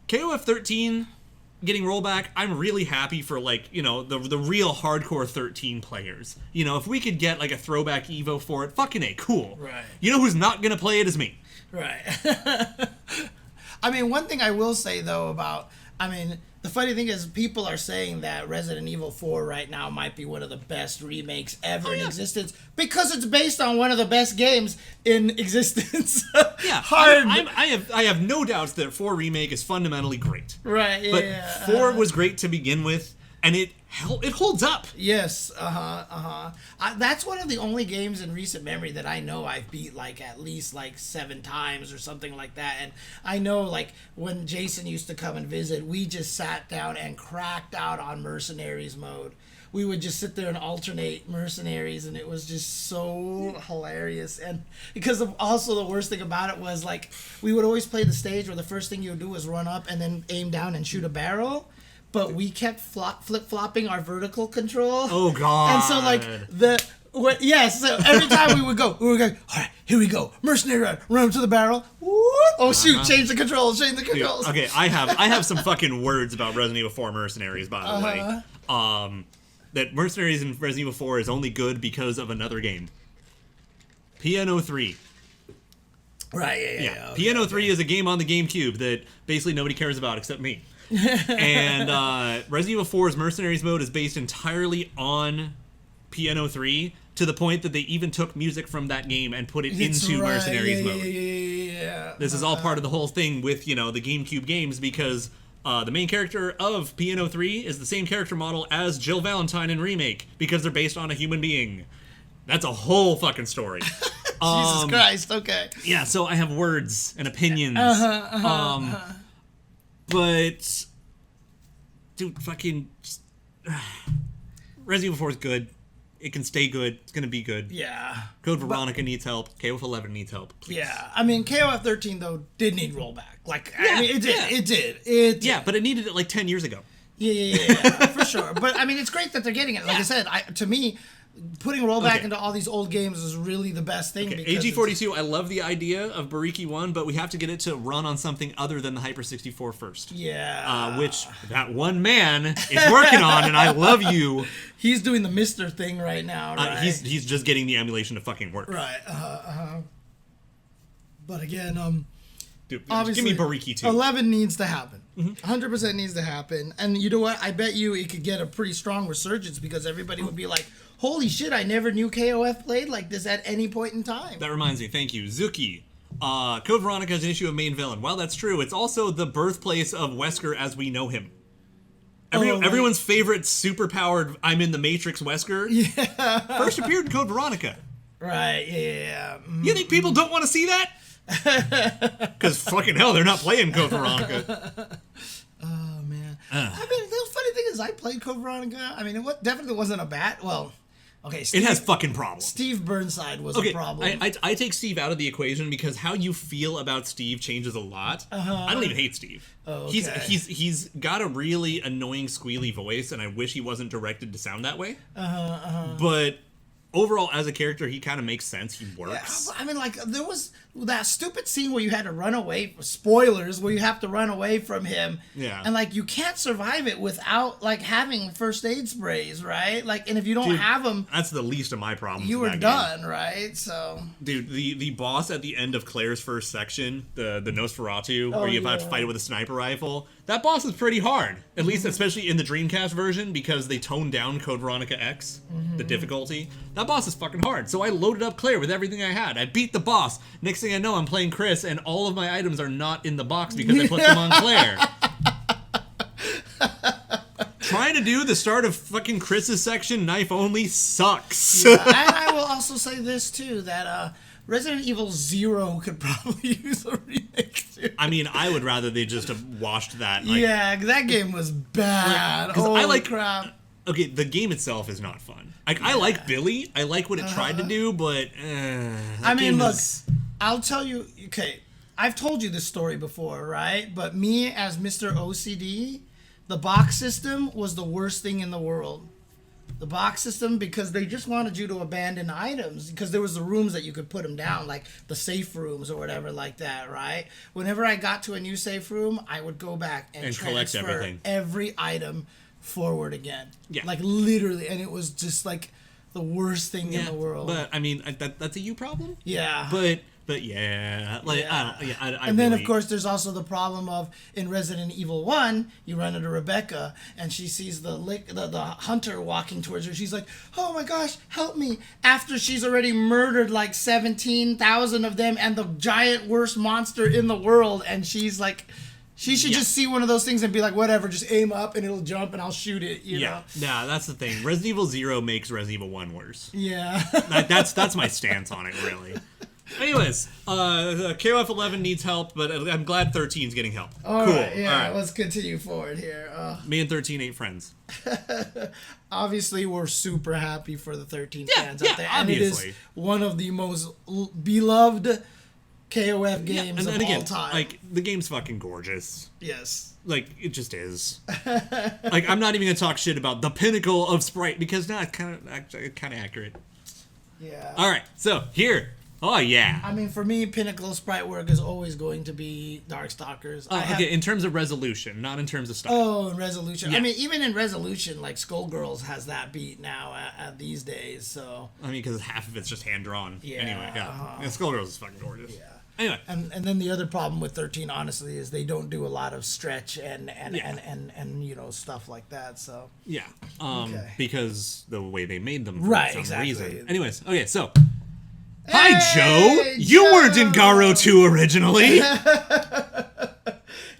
KOF 13 getting rollback, I'm really happy for, like, the real hardcore 13 players. If we could get, like, a throwback Evo for it, fucking A, cool. Right. You know who's not gonna play it is me. Right. I mean, one thing I will say, though, the funny thing is people are saying that Resident Evil 4 right now might be one of the best remakes ever in existence because it's based on one of the best games in existence. Yeah, I have no doubts that 4 Remake is fundamentally great. Right, yeah. But 4 was great to begin with, and it holds up. Yes, that's one of the only games in recent memory that I know I've beat like at least like 7 times or something like that. And I know like when Jason used to come and visit, we just sat down and cracked out on Mercenaries mode. We would just sit there and alternate Mercenaries, and it was just so hilarious. And because also the worst thing about it was like we would always play the stage where the first thing you would do was run up and then aim down and shoot a barrel. But we kept flip-flopping our vertical control. Oh, God. And so, like, so every time we would go, all right, here we go. Mercenary run up to the barrel. Whoop. Oh, shoot, change the controls. Dude, okay, I have some fucking words about Resident Evil 4 Mercenaries, by the way. That Mercenaries in Resident Evil 4 is only good because of another game. PNO3. Right, yeah. Okay, PNO3 is a game on the GameCube that basically nobody cares about except me. And Resident Evil 4's Mercenaries mode is based entirely on PNO3 to the point that they even took music from that game and put it into Mercenaries mode. Yeah. This is all part of the whole thing with, the GameCube games because the main character of PNO3 is the same character model as Jill Valentine in Remake because they're based on a human being. That's a whole fucking story. Jesus Christ, okay. Yeah, so I have words and opinions. But, dude, fucking, Resident Evil 4 is good. It can stay good. It's gonna be good. Yeah. Code Veronica needs help. KOF 11 needs help. Please. Yeah. I mean, KOF 13 though did need rollback. Like, I mean, it did. It did. Yeah, but it needed it like 10 years ago. Yeah, for sure. But I mean, it's great that they're getting it. Like I said, to me, putting rollback into all these old games is really the best thing. Okay. Because AG42, I love the idea of Bariki 1, but we have to get it to run on something other than the Hyper 64 first. Yeah. Which that one man is working on, and I love you. He's doing the Mr. thing right now, right? He's just getting the emulation to fucking work. Right. But again, Dude, obviously, give me Bariki 2. 11 needs to happen. 100% needs to happen. And you know what? I bet you it could get a pretty strong resurgence because everybody would be like, holy shit, I never knew KOF played like this at any point in time. That reminds me, thank you. Zuki. Code Veronica is an issue of main villain. While that's true, it's also the birthplace of Wesker as we know him. Everyone's favorite super-powered I'm in the Matrix Wesker first appeared in Code Veronica. Right, yeah. You think people don't want to see that? Because fucking hell, they're not playing Code Veronica. Oh, man. I mean, the funny thing is I played Code Veronica. I mean, it definitely wasn't a bad... Well, okay, it has fucking problems. Steve Burnside was a problem. I take Steve out of the equation because how you feel about Steve changes a lot. I don't even hate Steve. Oh, okay. He's got a really annoying squealy voice, and I wish he wasn't directed to sound that way. But overall, as a character, he kind of makes sense. He works. Yeah, I mean, like, there was that stupid scene where you had to run away, spoilers, where you have to run away from him. Yeah. And, like, you can't survive it without, like, having first aid sprays, right? Like, and if you don't have them... That's the least of my problems. You were done, right? So... Dude, the boss at the end of Claire's first section, the Nosferatu, where you have to fight it with a sniper rifle, that boss is pretty hard. At least, especially in the Dreamcast version, because they toned down Code Veronica X, the difficulty. That boss is fucking hard. So I loaded up Claire with everything I had. I beat the boss. Next thing I know, I'm playing Chris, and all of my items are not in the box because I put them on Claire. Trying to do the start of fucking Chris's section, knife only, sucks. Yeah, and I will also say this, too, that Resident Evil 0 could probably use a remake, too. I mean, I would rather they just have washed that. Yeah, that game was bad. Holy crap. Okay, the game itself is not fun. I like Billy. I like what it tried to do, but I mean, look, I'll tell you. Okay, I've told you this story before, right? But me as Mr. OCD, the box system was the worst thing in the world. The box system, because they just wanted you to abandon items, because there was the rooms that you could put them down, like the safe rooms or whatever like that, right? Whenever I got to a new safe room, I would go back and collect transfer every item forward again. Yeah. Like, literally, and it was just, like, the worst thing in the world. But, I mean, that's a you problem? Yeah. But yeah, like, I and then, of course, there's also the problem of, in Resident Evil 1, you run into Rebecca, and she sees the hunter walking towards her. She's like, oh my gosh, help me. After she's already murdered, like, 17,000 of them and the giant worst monster in the world, and she's like... She should just see one of those things and be like, whatever, just aim up and it'll jump and I'll shoot it, you know? Yeah, that's the thing. Resident Evil 0 makes Resident Evil 1 worse. Yeah. That's my stance on it, really. Anyways, KOF 11 needs help, but I'm glad 13's getting help. Cool. Right, yeah, all right. Let's continue forward here. Me and 13 ain't friends. Obviously, we're super happy for the 13 fans out there. Obviously. And it is one of the most beloved KOF games of all time. Like, the game's fucking gorgeous. Yes. Like, it just is. Like, I'm not even gonna talk shit about the pinnacle of sprite, because it's kind of accurate. Yeah. Alright, so, here. Oh, yeah. I mean, for me, pinnacle sprite work is always going to be Darkstalkers. Okay, in terms of resolution, not in terms of style. Oh, in resolution. Yeah. I mean, even in resolution, like, Skullgirls has that beat now at these days, so... I mean, because half of it's just hand-drawn. Yeah. Anyway, yeah. Skullgirls is fucking gorgeous. Yeah. Anyway. And then the other problem with 13, honestly, is they don't do a lot of stretch and you know, stuff like that, so... Yeah. Because the way they made them for right, some exactly. reason. Anyways, okay, so... Hey, Hi, Joe! You weren't in Garo 2 originally!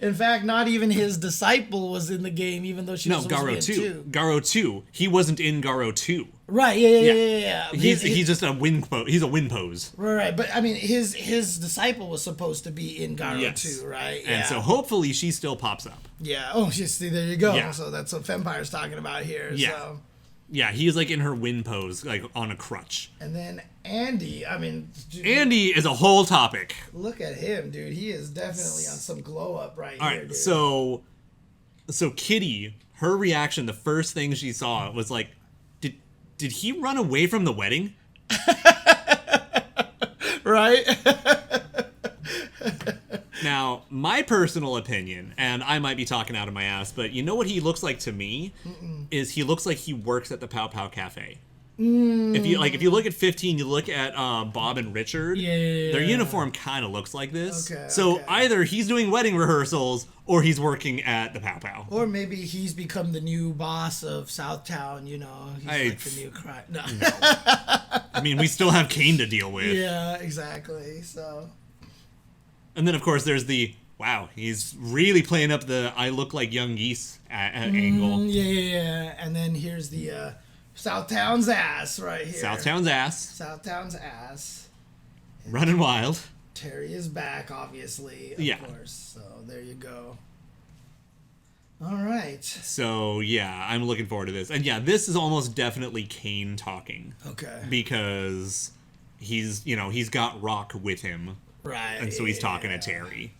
In fact, not even his disciple was in the game, even though she was supposed to be in 2. Garo 2. He wasn't in Garo 2. Right, yeah. He's just a win pose. He's a win pose. Right, but I mean, his disciple was supposed to be in Garo 2, right? And so hopefully she still pops up. Yeah. Oh, just see, there you go. Yeah. So that's what Fempire's talking about here. Yeah. So. Yeah, he's like in her win pose, like on a crutch. And then Andy, I mean... Andy is a whole topic. Look at him, dude. He is definitely on some glow up right All here, right, dude. so Kitty, her reaction, the first thing she saw was like, did he run away from the wedding? Right? Now, my personal opinion, and I might be talking out of my ass, but you know what he looks like to me? Is he looks like he works at the Pow Pow Cafe. If you look at 15, you look at Bob and Richard. Yeah. Their uniform kind of looks like this. Okay, so okay. either he's doing wedding rehearsals or he's working at the Pow Pow. Or maybe he's become the new boss of Southtown, you know. He's like the new crime. No. I mean, we still have Kane to deal with. Yeah, exactly. So. And then, of course, there's the, wow, he's really playing up the I look like young geese angle. Yeah. And then here's the Southtown's ass right here. Southtown's ass. Southtown's ass. Running wild. Terry is back, obviously, of course. So there you go. All right. So, yeah, I'm looking forward to this. And, yeah, this is almost definitely Kane talking. Okay. Because he's got Rock with him. Right. And so he's talking to Terry.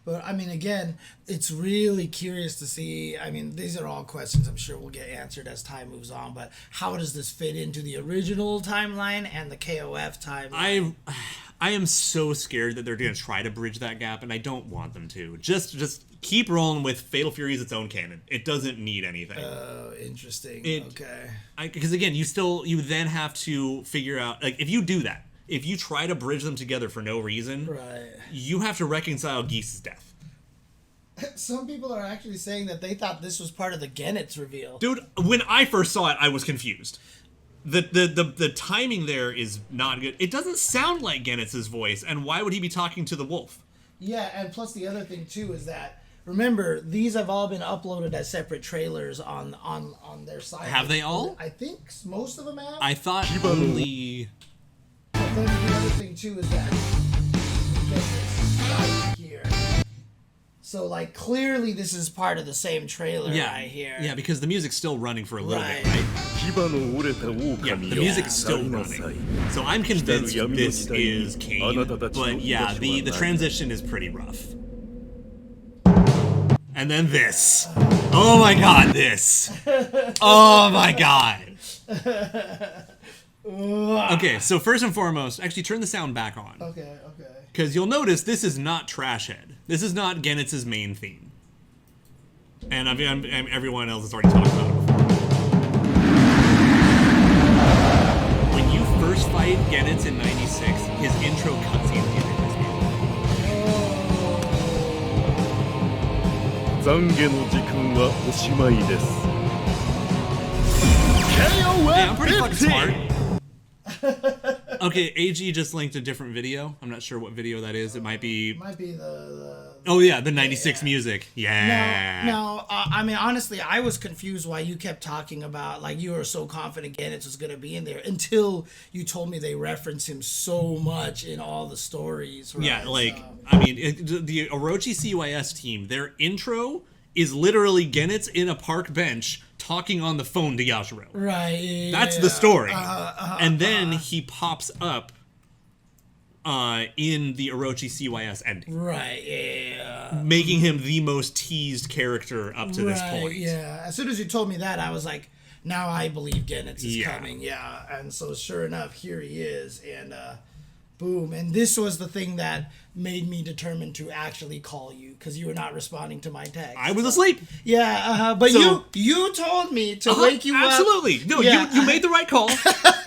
But, I mean, again, it's really curious to see. I mean, these are all questions I'm sure will get answered as time moves on. But how does this fit into the original timeline and the KOF timeline? I am so scared that they're going to try to bridge that gap, and I don't want them to. Just keep rolling with Fatal Fury is its own canon. It doesn't need anything. Oh, interesting. Okay. Because, again, you then have to figure out, like, if you do that, if you try to bridge them together for no reason, right, you have to reconcile Geese's death. Some people are actually saying that they thought this was part of the Goenitz reveal. Dude, when I first saw it, I was confused. The timing there is not good. It doesn't sound like Goenitz's voice, and why would he be talking to the wolf? Yeah, and plus the other thing too is that, remember, these have all been uploaded as separate trailers on their site. Have they all? I think most of them have. I thought only... But then the other thing too is that right here. So like clearly this is part of the same trailer right here. Yeah, because the music's still running for a little bit, right? Yeah, the music's still running. So I'm convinced this is Kane. But yeah, the transition is pretty rough. And then this. Oh my god, this. Oh my god. Okay, so first and foremost, actually turn the sound back on. Okay. Because you'll notice this is not Trashhead. This is not Goenitz's main theme. And everyone else has already talked about it before. When you first fight Goenitz in 96, his intro cutscene music is Hey, I'm pretty fucking smart. Okay, AG just linked a different video. I'm not sure what video that is. It might be the oh yeah, the 96 music. Yeah. Now, I mean, honestly, I was confused why you kept talking about, like, you were so confident Goenitz was going to be in there until you told me they reference him so much in all the stories. Right? Yeah, like, I mean, the Orochi CYS team, their intro is literally Goenitz in a park bench talking on the phone to Yashiro. Right. Yeah, That's the story. And then he pops up in the Orochi CYS ending. Right, yeah. Making him the most teased character up to this point. Yeah. As soon as you told me that, I was like, now I believe Goenitz is coming. Yeah. And so sure enough, here he is. And boom. And this was the thing that made me determined to actually call you, because you were not responding to my text. I was asleep. Yeah, but so, you told me to wake you up. Absolutely. No, you made the right call.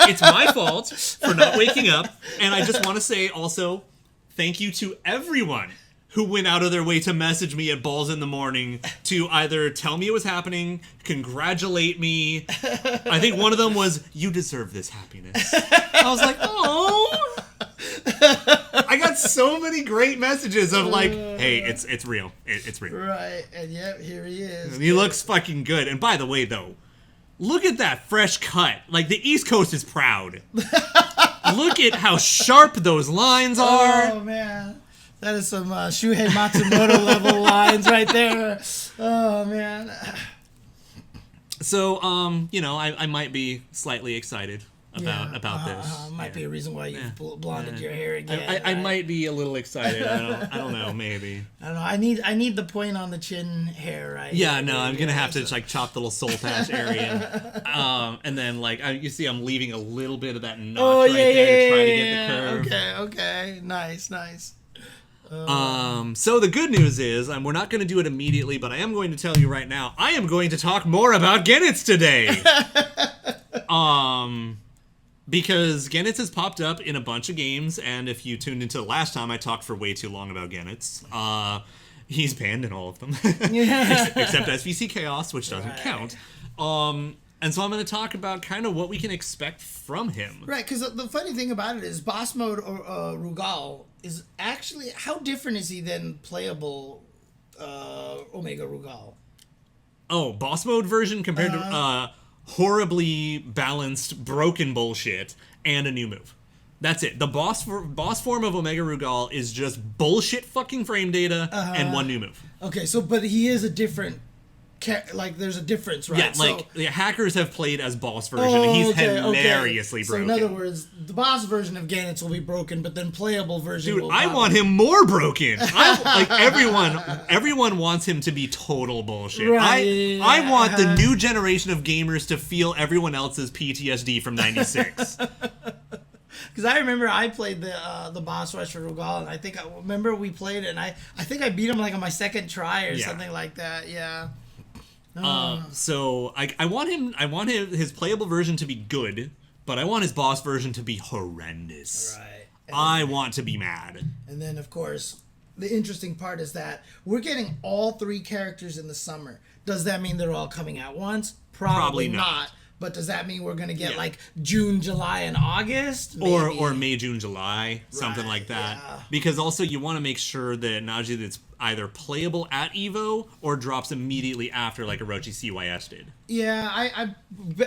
It's my fault for not waking up. And I just want to say also, thank you to everyone who went out of their way to message me at balls in the morning to either tell me it was happening, congratulate me. I think one of them was, you deserve this happiness. I was like, oh. I got so many great messages of like, hey, it's real. It's real. Right, and yep, here he is. And he looks fucking good. And by the way, though, look at that fresh cut. Like, the East Coast is proud. Look at how sharp those lines are. Oh, man. That is some Shuhei Matsumoto level lines right there. Oh, man. So, I might be slightly excited about this. Might be a reason why you've blonded your hair again. I might be a little excited. I don't know. Maybe. I don't know. I need the point on the chin hair, right? Yeah, no, I'm gonna have to like chop the little soul patch area, and then like you see, I'm leaving a little bit of that notch there to try to get the curve. Okay, nice. So the good news is, we're not going to do it immediately, but I am going to tell you right now, I am going to talk more about Goenitz today. Because Goenitz has popped up in a bunch of games, and if you tuned into the last time, I talked for way too long about Goenitz. He's banned in all of them, except SVC Chaos, which doesn't count. And so I'm going to talk about kind of what we can expect from him. Right, because the funny thing about it is boss mode or Rugal is actually, how different is he than playable Omega Rugal? Oh, boss mode version compared to horribly balanced, broken bullshit and a new move. That's it. The boss form of Omega Rugal is just bullshit fucking frame data and one new move. Okay, so but he is a different... Like, there's a difference, right? Yeah, like, hackers have played as boss version, and he's hilariously broken. So, in other words, the boss version of Goenitz will be broken, but then playable version will I want him more broken. Everyone wants him to be total bullshit. Right, I want the new generation of gamers to feel everyone else's PTSD from 96. Because I remember I played the boss rush for Rugal, and I remember we played it, and I think I beat him like on my second try or something like that. Yeah. So I want his playable version to be good, but I want his boss version to be horrendous. Right. I want to be mad. And then, of course, the interesting part is that we're getting all 3 characters in the summer. Does that mean they're all coming at once? Probably not. But does that mean we're going to get like June, July, and August? Maybe. Or May, June, July, something like that. Yeah. Because also you want to make sure that Najee that's either playable at Evo or drops immediately after, like Orochi CYS did. Yeah,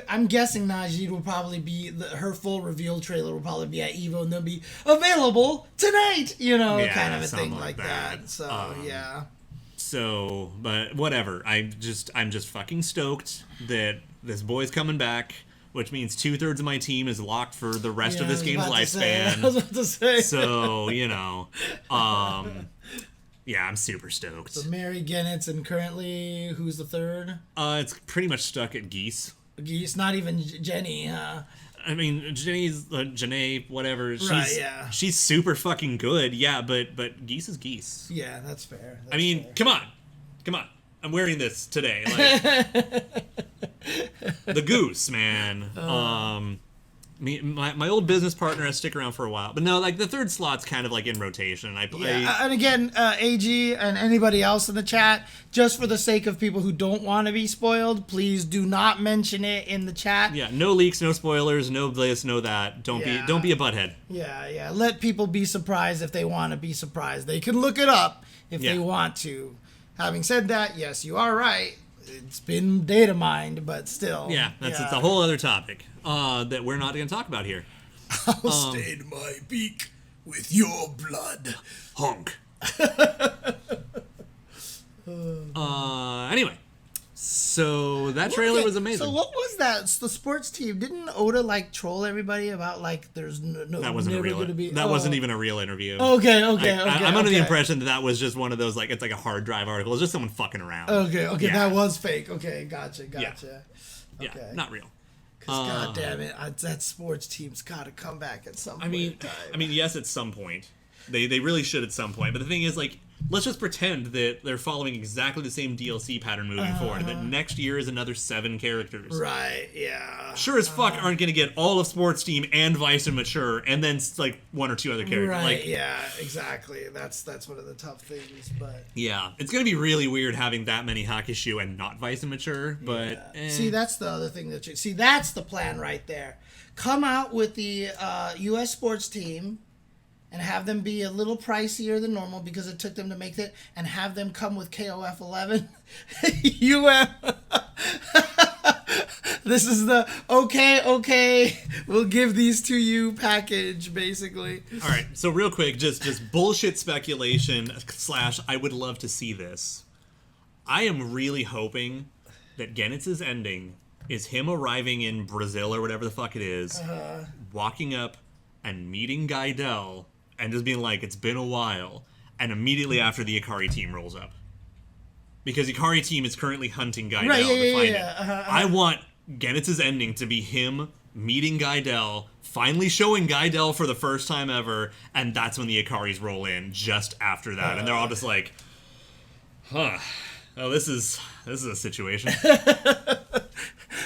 I'm guessing Najee will probably be her full reveal trailer will probably be at Evo and they'll be available tonight. Kind of a thing like that. So yeah. So, but whatever. I'm just fucking stoked that this boy's coming back, which means 2/3 of my team is locked for the rest of this game's lifespan. I was about to say. So, yeah, I'm super stoked. So Mary Goenitz, and currently, who's the third? It's pretty much stuck at Geese. Geese, not even Jenny. I mean, Jenny's Janae, whatever. She's super fucking good. Yeah, but Geese is Geese. Yeah, that's fair. I mean, come on. I'm wearing this today. Like, the goose, man. My old business partner has stick around for a while, but no, like the third slot's kind of like in rotation. And again, AG and anybody else in the chat, just for the sake of people who don't want to be spoiled, please do not mention it in the chat. Yeah, no leaks, no spoilers, no this, no that. Don't be a butthead. Yeah. Let people be surprised if they want to be surprised. They can look it up if they want to. Having said that, yes, you are right. It's been data mined, but still. Yeah, it's a whole other topic that we're not going to talk about here. I'll stain my beak with your blood. Honk. Anyway, so that trailer was amazing. So what was that? The sports team, didn't Oda troll everybody about there's no that wasn't never a real going to be that wasn't even a real interview. Okay. I'm under the impression that was just one of those it's like a hard drive article. It's just someone fucking around. Okay, yeah. That was fake. Okay, gotcha. Yeah. Okay. Not real. Because god damn it, that sports team's got to come back at some point in time. I mean, yes, at some point. They really should at some point. But the thing is, let's just pretend that they're following exactly the same DLC pattern moving forward. That next year is another 7 characters. Right, yeah. Sure as fuck aren't going to get all of Sports Team and Vice and Mature and then 1 or 2 other characters. Right, yeah, exactly. That's one of the tough things, but... Yeah, it's going to be really weird having that many Hakishu and not Vice and Mature, but... Yeah. See, that's the other thing that See, that's the plan right there. Come out with the U.S. Sports Team... and have them be a little pricier than normal because it took them to make it, and have them come with KOF XI. This is the okay, we'll give these to you package, basically. All right, so real quick, just bullshit speculation / I would love to see this. I am really hoping that Goenitz's ending is him arriving in Brazil or whatever the fuck it is, walking up and meeting Gaidel and just being like, it's been a while, and immediately after the Ikari team rolls up. Because Ikari team is currently hunting Gaidel to find him. I want Goenitz's ending to be him meeting Gaidel, finally showing Gaidel for the first time ever, and that's when the Ikaris roll in just after that. And they're all just like, huh. Oh, this is a situation.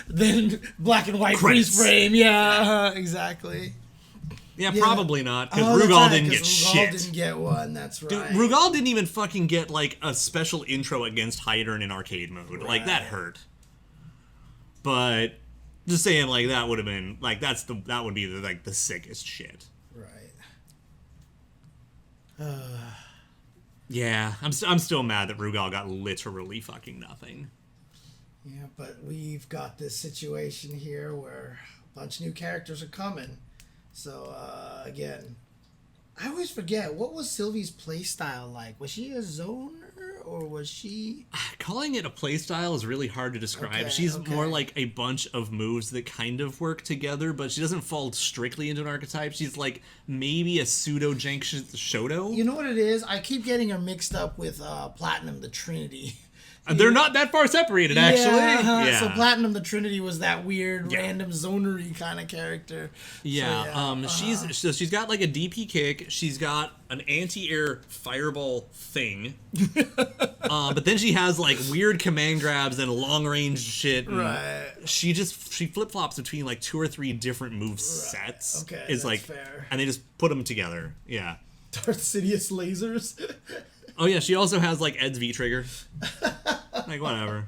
Then black and white freeze frame. Yeah, exactly. Yeah, probably not, because Rugal didn't get shit. Rugal didn't get one, that's right. Dude, Rugal didn't even fucking get, like, a special intro against Hydern in arcade mode. Right. Like, that hurt. But, just saying, like, that would have been, like, that would be, like, the sickest shit. Right. Yeah, I'm still mad that Rugal got literally fucking nothing. Yeah, but we've got this situation here where a bunch of new characters are coming. So, again, I always forget, what was Sylvie's playstyle like? Was she a zoner, or was she... Calling it a playstyle is really hard to describe. She's more like a bunch of moves that kind of work together, but she doesn't fall strictly into an archetype. She's like maybe a pseudo-jank Shoto. You know what it is? I keep getting her mixed up with Platinum the Trinity. They're not that far separated, actually. Yeah. So Platinum the Trinity was that weird, random zonery kind of character. Yeah. She's got like a DP kick. She's got an anti-air fireball thing. But then she has like weird command grabs and long range shit. Right. She flip flops between like 2 or 3 different move sets. Okay. Is that's like fair. And they just put them together. Yeah. Darth Sidious lasers. Oh yeah, she also has like Ed's V trigger. Like whatever.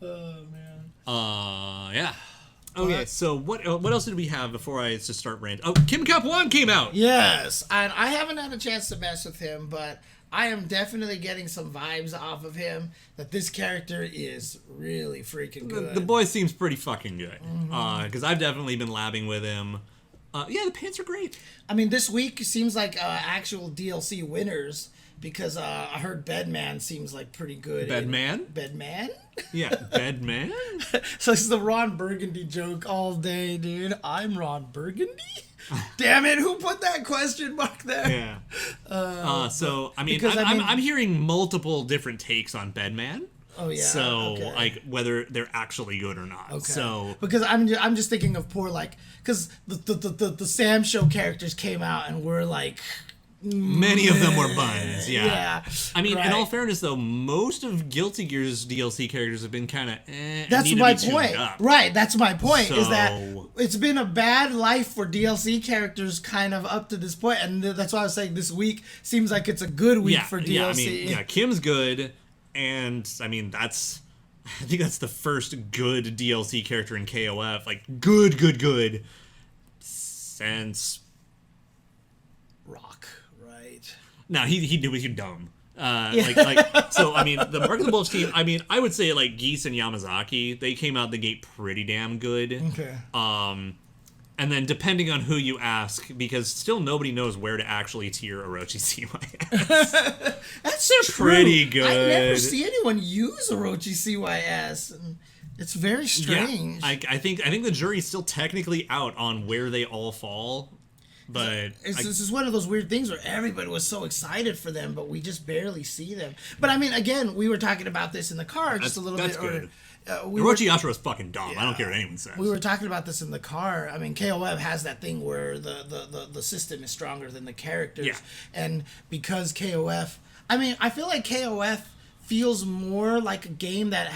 Oh man. Yeah. Okay, so what else did we have before I just start ranting? Oh, Kim Kaphwan came out. Yes, and I haven't had a chance to mess with him, but I am definitely getting some vibes off of him that this character is really freaking good. The boy seems pretty fucking good. Because I've definitely been labbing with him. Yeah, the pants are great. I mean, this week seems like actual DLC winners. Because I heard Bedman seems like pretty good. Bedman? Bedman? Yeah, Bedman? So it's the Ron Burgundy joke all day, dude. I'm Ron Burgundy? Damn it, who put that question mark there? Yeah. So, I mean, I'm hearing multiple different takes on Bedman. Oh, yeah. So, like, whether they're actually good or not. Okay. So, because I'm just thinking of poor, like, because the Sam Show characters came out and were like... Many of them were buns, yeah. I mean, right. In all fairness, though, most of Guilty Gear's DLC characters have been kind of That's my point. Right, that's my point, is that it's been a bad life for DLC characters kind of up to this point, and that's why I was saying this week seems like it's a good week for DLC. Yeah, I mean, Kim's good, and, I mean, I think that's the first good DLC character in KOF, like, good, since... Rock. No, he was dumb. So I mean, the Mark of the Bulge team. I mean, I would say like Geese and Yamazaki. They came out the gate pretty damn good. Okay. And then depending on who you ask, because still nobody knows where to actually tier Orochi CYS. That's so pretty true. good. I never see anyone use Orochi CYS. And it's very strange. Yeah, I think the jury's still technically out on where they all fall. But this is one of those weird things where everybody was so excited for them, but we just barely see them. But I mean, again, we were talking about this in the car just a little bit. Good. Orochi Yashiro is fucking dumb. I don't care what anyone says. We were talking about this in the car. I mean, KOF has that thing where the system is stronger than the characters. Yeah. And because KOF... I mean, I feel like KOF feels more like a game that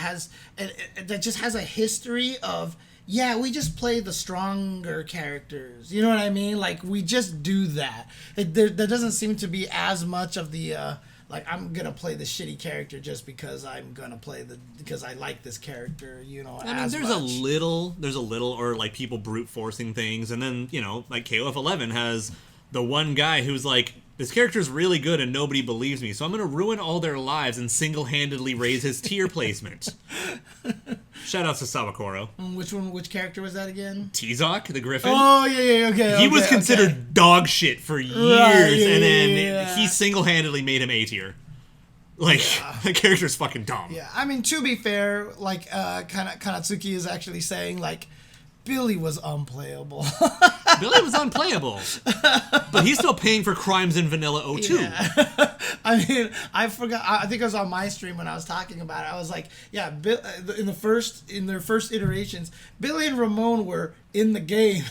just has a history of... Yeah, we just play the stronger characters. You know what I mean? Like, we just do that. There doesn't seem to be as much of the, like, I'm going to play the shitty character just because I'm going to because I like this character, you know, I mean, there's a little, or, like, people brute forcing things. And then, you know, like, KOF 11 has the one guy who's like, this character's really good and nobody believes me, so I'm going to ruin all their lives and single-handedly raise his tier placement. Shoutouts to Sawakoro. Which character was that again? T-Zoc, the Griffin. Oh, yeah, okay. He was considered dog shit for years, and then he single-handedly made him A tier. Like, that character's fucking dumb. Yeah, I mean, to be fair, like, Kanatsuki is actually saying, like, Billy was unplayable. Billy was unplayable. But he's still paying for Crimes in Vanilla 02. Yeah. I mean, I forgot. I think it was on my stream when I was talking about it. I was like, yeah, in their first iterations, Billy and Ramon were in the game.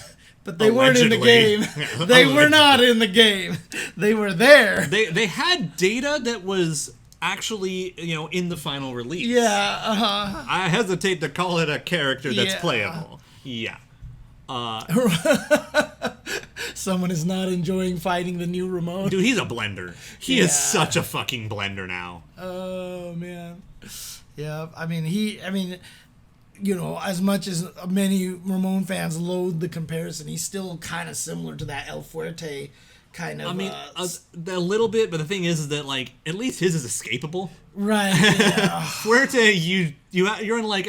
But they weren't in the game. They were not in the game. They were there. They had data that was actually, in the final release. Yeah, I hesitate to call it a character that's playable. Yeah. Someone is not enjoying fighting the new Ramon. Dude, he's a blender. He is such a fucking blender now. Oh, man. Yeah, I mean, as much as many Ramon fans loathe the comparison, he's still kind of similar to that El Fuerte kind of. I mean, a little bit, but the thing is that, like, at least his is escapable. Right. Yeah. Fuerte, you're in, like,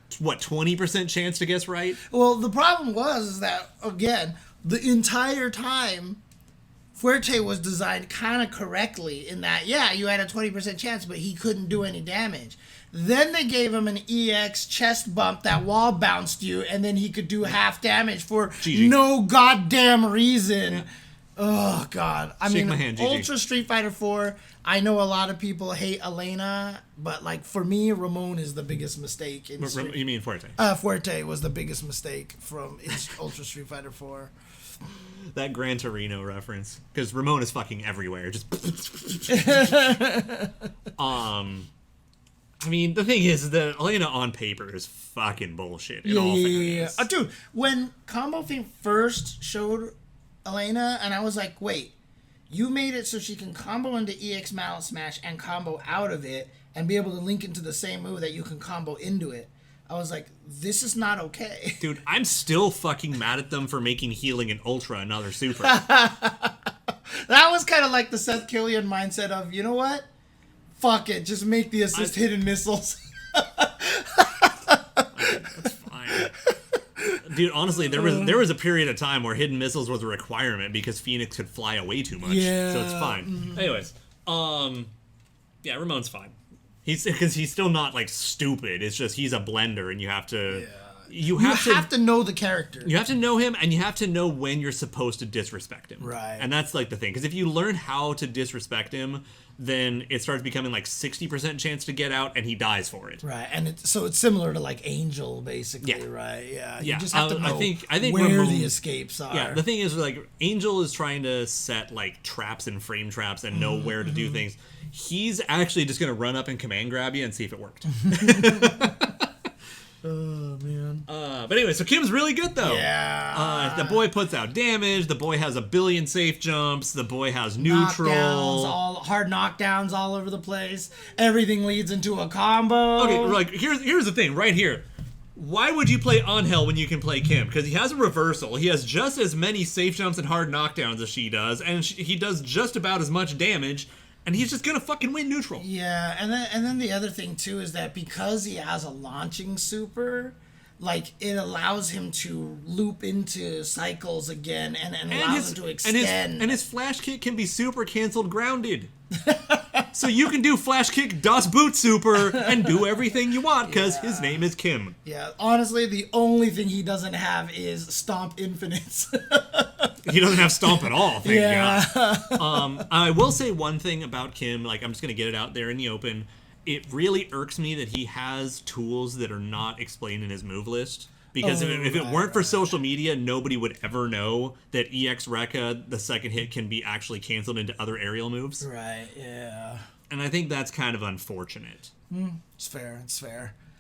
20% chance to guess right? Well, the problem is that, again, the entire time, Fuerte was designed kind of correctly in that, you had a 20% chance, but he couldn't do any damage. Then they gave him an EX chest bump that wall bounced you, and then he could do half damage for no goddamn reason. Yeah. Oh, God. I mean, Ultra Street Fighter 4, I know a lot of people hate Elena, but, like, for me, Ramon is the biggest mistake. You mean Fuerte? Fuerte was the biggest mistake from Ultra Street Fighter 4. That Gran Torino reference. Because Ramon is fucking everywhere. Just... I mean, the thing is that Elena on paper is fucking bullshit in all fairness. Dude, when Combo Fiend first showed Elena, and I was like, wait, you made it so she can combo into EX Mallet Smash and combo out of it and be able to link into the same move that you can combo into it. I was like, this is not okay. Dude, I'm still fucking mad at them for making healing in Ultra another super. That was kind of like the Seth Killian mindset of, you know what? Fuck it, just make the assist hidden missiles. That's fine. Dude, honestly, there was a period of time where hidden missiles was a requirement because Phoenix could fly away too much. Yeah. So it's fine. Mm-hmm. Anyways, Ramon's fine. Because he's still not, like, stupid. It's just he's a blender, and you have to... Yeah. You have to know the character. You have to know him, and you have to know when you're supposed to disrespect him. Right. And that's, like, the thing. Because if you learn how to disrespect him, then it starts becoming, like, 60% chance to get out, and he dies for it. Right. And it's similar to, like, Angel, basically, right? Yeah. You just have to know I think where Ramon, the escapes are. Yeah, the thing is, like, Angel is trying to set, like, traps and frame traps and know where to do things. He's actually just going to run up and command grab you and see if it worked. Oh, man. But anyway, so Kim's really good, though. Yeah. The boy puts out damage. The boy has 1 billion safe jumps. The boy has neutral. Hard knockdowns all over the place. Everything leads into a combo. Okay, like, here's the thing, right here. Why would you play Angel when you can play Kim? Because he has a reversal. He has just as many safe jumps and hard knockdowns as she does, and he does just about as much damage. And he's just gonna fucking win neutral. Yeah, and then the other thing too is that because he has a launching super, like, it allows him to loop into cycles again and allows him to extend. And his flash kick can be super canceled grounded. So you can do flash kick Das Boot super and do everything you want because his name is Kim. Yeah, honestly, the only thing he doesn't have is Stomp Infinites. He doesn't have Stomp at all, thank God. I will say one thing about Kim, like, I'm just going to get it out there in the open. It really irks me that he has tools that are not explained in his move list. Because if it weren't for social media, nobody would ever know that EX Rekka, the second hit, can be actually canceled into other aerial moves. Right, yeah. And I think that's kind of unfortunate. It's fair.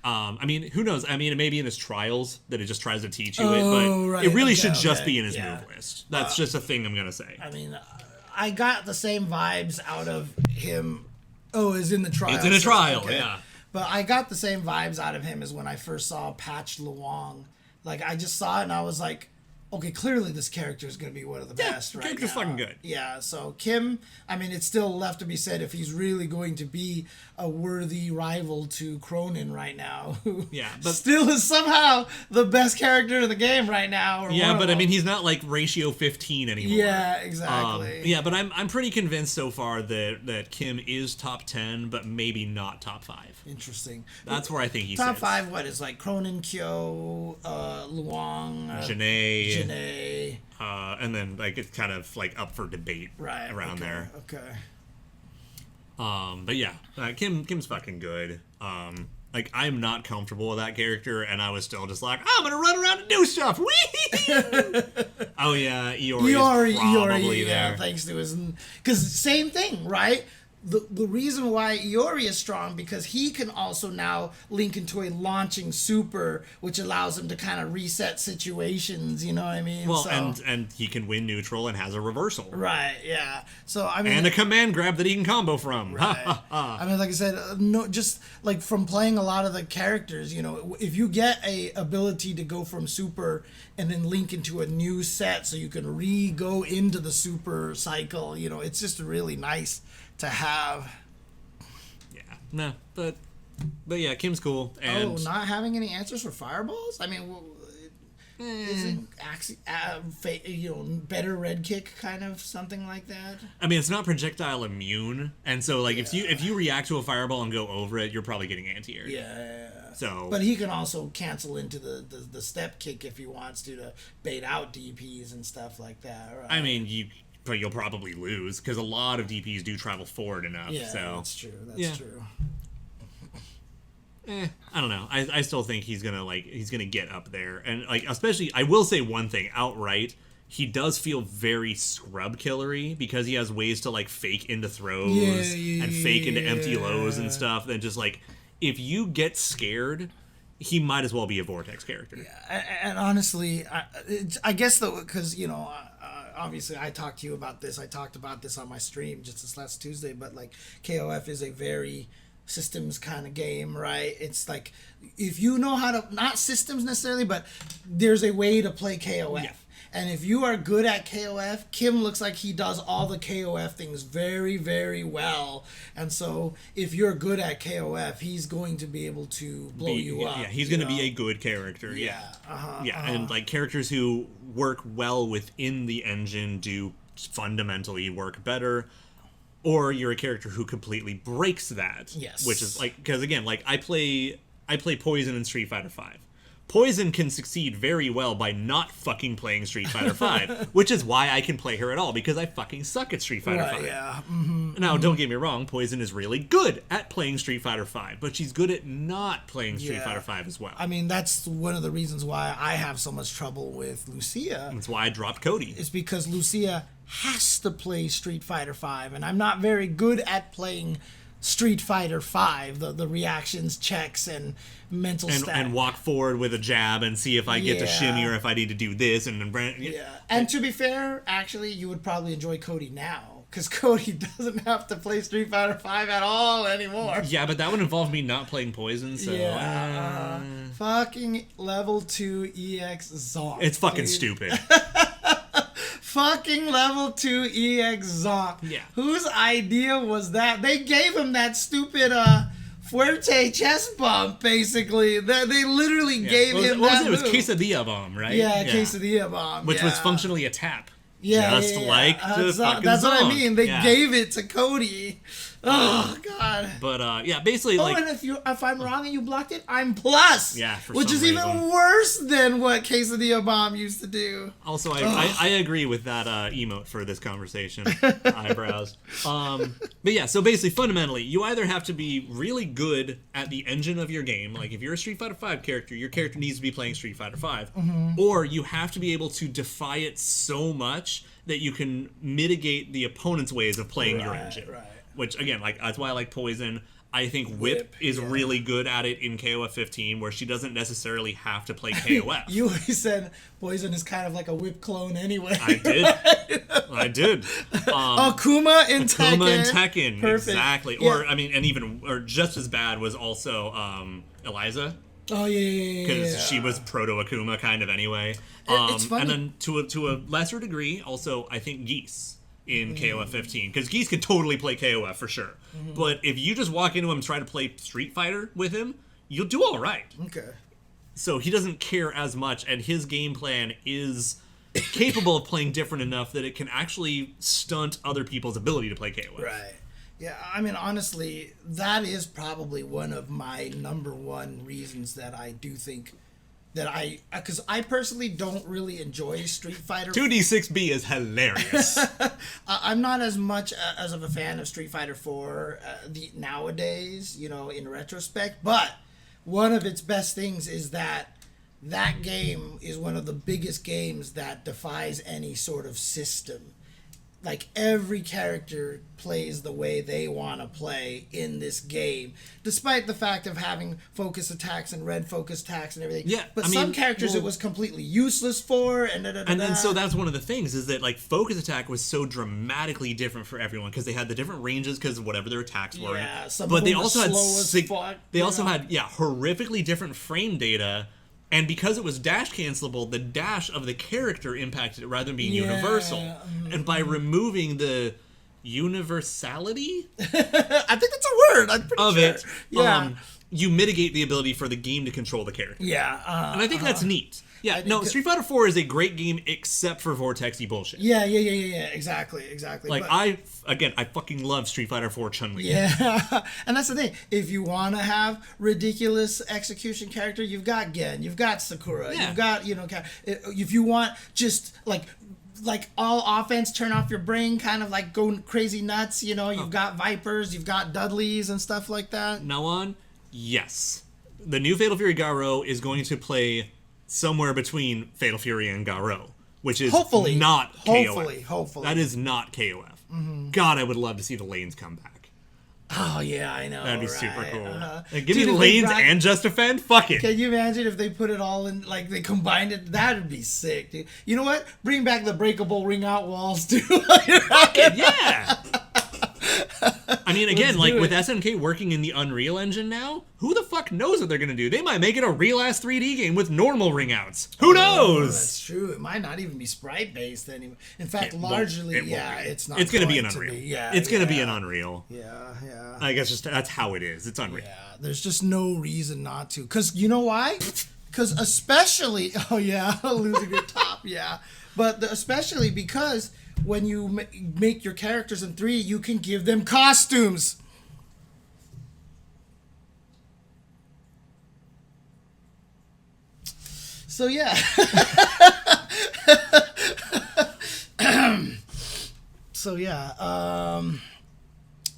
I mean, who knows? I mean, it may be in his trials that it just tries to teach you it, but it really should just be in his move list. That's just a thing I'm going to say. I mean, I got the same vibes out of him. Oh, it's in the trial. It's in a trial, yeah. But I got the same vibes out of him as when I first saw Patch Luong. Like, I just saw it and I was like, okay, clearly this character is going to be one of the best right character's now. fucking good. Yeah, so Kim, I mean, it's still left to be said if he's really going to be a worthy rival to Cronin right now, who but still is somehow the best character in the game right now. Yeah, but I mean, he's not like ratio 15 anymore. Yeah, exactly. Yeah, but I'm pretty convinced so far that Kim is top 10, but maybe not top 5. Interesting. That's where I think he's top 5. What is like Cronin, Kyo, Luong, Janae, and then like it's kind of like up for debate around there. Okay. But yeah, Kim's fucking good. Like I'm not comfortable with that character, and I was still just like, I'm gonna run around and do stuff. Whee! Oh yeah, Iori is probably there. Yeah, thanks to his, because same thing, right? The reason why Iori is strong because he can also now link into a launching super, which allows him to kind of reset situations. You know what I mean? Well, so, and he can win neutral and has a reversal. Right. Yeah. So I mean, and a command grab that he can combo from. Right. I mean, like I said, no, just like from playing a lot of the characters, you know, if you get a ability to go from super and then link into a new set, so you can go into the super cycle, you know, it's just really nice to have. Yeah, no, but yeah, Kim's cool. And not having any answers for fireballs? I mean, isn't better red kick kind of something like that? I mean, it's not projectile immune, and so like if you react to a fireball and go over it, you're probably getting anti-air. Yeah. So, but he can also cancel into the step kick if he wants to bait out DPs and stuff like that. Right? I mean, you'll probably lose because a lot of DPs do travel forward enough. Yeah, so that's true. That's true. I don't know. I still think he's gonna get up there, and like especially I will say one thing outright. He does feel very scrub killery because he has ways to like fake into throws and fake into empty lows and stuff. That just like if you get scared, he might as well be a Vortex character. Yeah, and honestly, I guess though, because you know. Obviously, I talked to you about this. I talked about this on my stream just this last Tuesday. But like, KOF is a very systems kind of game, right? It's like if you know how to not systems necessarily, but there's a way to play KOF. Yeah. And if you are good at KOF, Kim looks like he does all the KOF things very, very well. And so if you're good at KOF, he's going to be able to blow you up. Yeah, he's going to be a good character. Yeah. And like characters who work well within the engine do fundamentally work better. Or you're a character who completely breaks that. Yes. Which is like, because again, like I play Poison in Street Fighter V. Poison can succeed very well by not fucking playing Street Fighter V, which is why I can play her at all, because I fucking suck at Street Fighter V. Yeah. Now, don't get me wrong, Poison is really good at playing Street Fighter V, but she's good at not playing Street Fighter V as well. I mean, that's one of the reasons why I have so much trouble with Lucia. That's why I dropped Cody. It's because Lucia has to play Street Fighter V, and I'm not very good at playing Street Fighter V, the reactions, checks, and mental stat. And walk forward with a jab and see if I get to shimmy or if I need to do this. And to be fair, actually, you would probably enjoy Cody now, because Cody doesn't have to play Street Fighter V at all anymore. Yeah, but that would involve me not playing Poison, so... fucking level 2 EX Zonk. It's fucking stupid. Fucking level 2 EX Zonk. Yeah. Whose idea was that? They gave him that stupid Fuerte chest bump, basically. They literally gave him that move. It was Quesadilla Bomb, right? Yeah, Quesadilla Bomb. Which was functionally a tap. Yeah, like the fucking That's Zonk. what I mean. They gave it to Cody. Oh God. But basically, like. And if I'm wrong and you blocked it, I'm plus. Yeah, for which some is reason. even worse than what Quesadilla Bomb used to do. Also, I agree with that emote for this conversation. Eyebrows. But yeah, so basically, fundamentally, you either have to be really good at the engine of your game, like if you're a Street Fighter V character, your character needs to be playing Street Fighter V, or you have to be able to defy it so much that you can mitigate the opponent's ways of playing your engine. Right. Which, again, like that's why I like Poison. I think Whip is really good at it in KOF 15, where she doesn't necessarily have to play KOF. You always said Poison is kind of like a Whip clone anyway. I did. Akuma in Tekken. Akuma in Tekken, Perfect. exactly. Yeah. Or, I mean, or just as bad was also Eliza. Oh yeah. Because she was proto Akuma kind of anyway. It's funny. And then to a lesser degree, also I think Geese in KOF 15, because Geese could totally play KOF for sure. But if you just walk into him and try to play Street Fighter with him, you'll do all right. Okay. So he doesn't care as much, and his game plan is capable of playing different enough that it can actually stunt other people's ability to play KOF. Right. Yeah, I mean, honestly, that is probably one of my number one reasons that I do think that because I personally don't really enjoy Street Fighter. 2D6B is hilarious. I'm not as much as of a fan of Street Fighter 4 nowadays, in retrospect, but one of its best things is that game is one of the biggest games that defies any sort of system. Like, every character plays the way they want to play in this game, despite the fact of having focus attacks and red focus attacks and everything. Yeah, but some characters it was completely useless for, and then so that's one of the things is that like focus attack was so dramatically different for everyone because they had the different ranges because of whatever their attacks were. Yeah, some but of they them also were had slow as fuck, they also had horrifically different frame data. And because it was dash cancelable, the dash of the character impacted it rather than being universal. And by removing the universality I think that's a word. I'm pretty of sure. it, you mitigate the exactly for the game to control the character. Yeah. And I think that's neat. Yeah, no, Street Fighter 4 is a great game except for Vortex-y bullshit. Yeah. Exactly. Like, but, I fucking love Street Fighter 4 Chun-Li. Yeah, and that's the thing. If you want to have ridiculous execution character, you've got Gen, you've got Sakura, you've got, if you want just, like all offense, turn off your brain, kind of like going crazy nuts, you've got Vipers, you've got Dudleys and stuff like that. Now on, yes. The new Fatal Fury Garo is going to play somewhere between Fatal Fury and Garo, which is not KOF. Hopefully. That is not KOF. God, I would love to see the lanes come back. Oh, yeah, I know. That'd be right? super cool. Give Dude, me lanes and Just Defend? Fuck it. Can you imagine if they put it all in, like, they combined it? That would be sick, dude. You know what? Bring back the breakable ring out walls, too. Fuck it, yeah. I mean, again, like, with SNK working in the Unreal Engine now, who the fuck knows what they're going to do? They might make it a real-ass 3D game with normal ring outs. Who knows? That's true. It might not even be sprite-based anymore. In fact, largely, it's not. It's going to be an Unreal. It's going to be an Unreal. Yeah. I guess that's how it is. It's Unreal. Yeah, there's just no reason not to. Because you know why? Because especially... Oh, yeah, losing your top, yeah. But especially because... when you make your characters in 3, you can give them costumes. So yeah.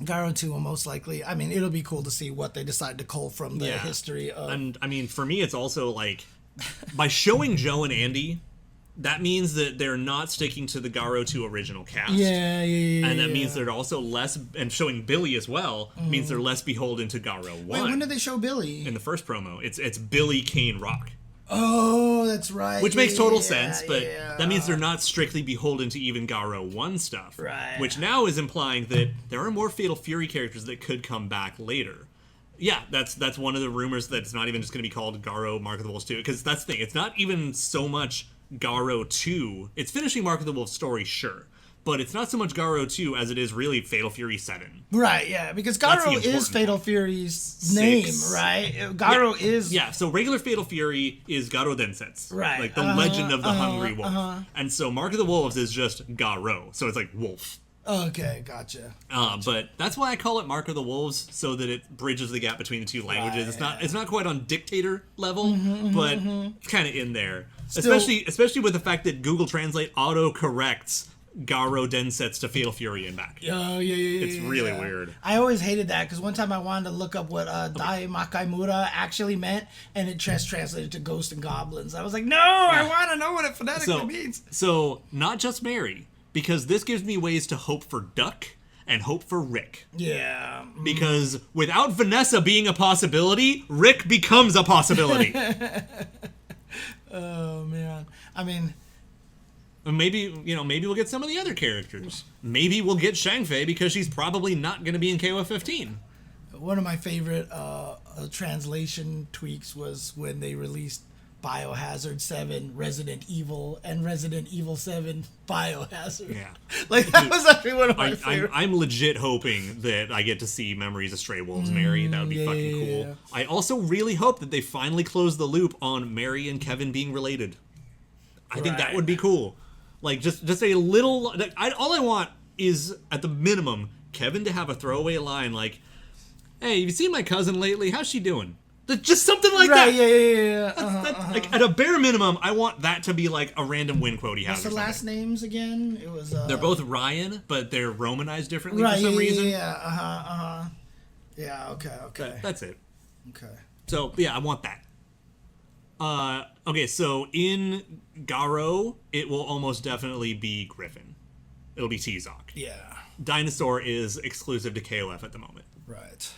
Garo 2 will most likely, I mean, it'll be cool to see what they decide to cull from the history of... And, I mean, for me, it's also, like, by showing Joe and Andy... that means that they're not sticking to the Garo 2 original cast. Yeah. And that means they're also less, and showing Billy as well, means they're less beholden to Garo 1. Wait, when did they show Billy? In the first promo. It's Billy Kane Rock. Oh, that's right. Which makes total sense, but that means they're not strictly beholden to even Garo 1 stuff. Right. Which now is implying that there are more Fatal Fury characters that could come back later. Yeah, that's one of the rumors that it's not even just going to be called Garo Mark of the Wolves 2, because that's the thing. It's not even so much... Garo 2, it's finishing Mark of the Wolf story, sure, but it's not so much Garo 2 as it is really Fatal Fury 7. Right, yeah, because Garo is Fatal Fury's name, right? Garo is... Yeah, so regular Fatal Fury is Garo Densetsu. Right. Like the legend of the Hungry Wolf. And so Mark of the Wolves is just Garo, so it's like wolf. Okay, gotcha. But that's why I call it Mark of the Wolves, so that it bridges the gap between the two languages. Right, It's not quite on dictator level, but it's kind of in there. Still, Especially with the fact that Google Translate auto-corrects Garo Densetsu to Fatal Fury and back. Oh, yeah. It's really weird. I always hated that, because one time I wanted to look up what Dai Makaimura actually meant, and it translated to Ghost and Goblins. I was like, no, I want to know what it phonetically means. So, not just Mary, because this gives me ways to hope for Duck and hope for Rick. Yeah. Because without Vanessa being a possibility, Rick becomes a possibility. Oh, man. I mean... Maybe we'll get some of the other characters. Maybe we'll get Shangfei because she's probably not going to be in KOF 15. One of my favorite translation tweaks was when they released Biohazard 7, Resident Evil, and Resident Evil 7 Biohazard. Yeah. Like, that was actually one of my favorite. I'm legit hoping that I get to see Memories of Stray Wolves Mary. That would be fucking cool. Yeah. I also really hope that they finally close the loop on Mary and Kevin being related. I think that would be cool. Like, just a little... all I want is, at the minimum, Kevin to have a throwaway line like, hey, have you seen my cousin lately? How's she doing? Just something like that. Yeah. Like, at a bare minimum, I want that to be like a random win quote he has. What's the last names again? It was. They're both Ryan, but they're Romanized differently for some reason. Yeah. Yeah. Okay. That's it. Okay. So yeah, I want that. Okay, so in Garo, it will almost definitely be Griffin. It'll be T-Zoc. Yeah. Dinosaur is exclusive to KOF at the moment. Right.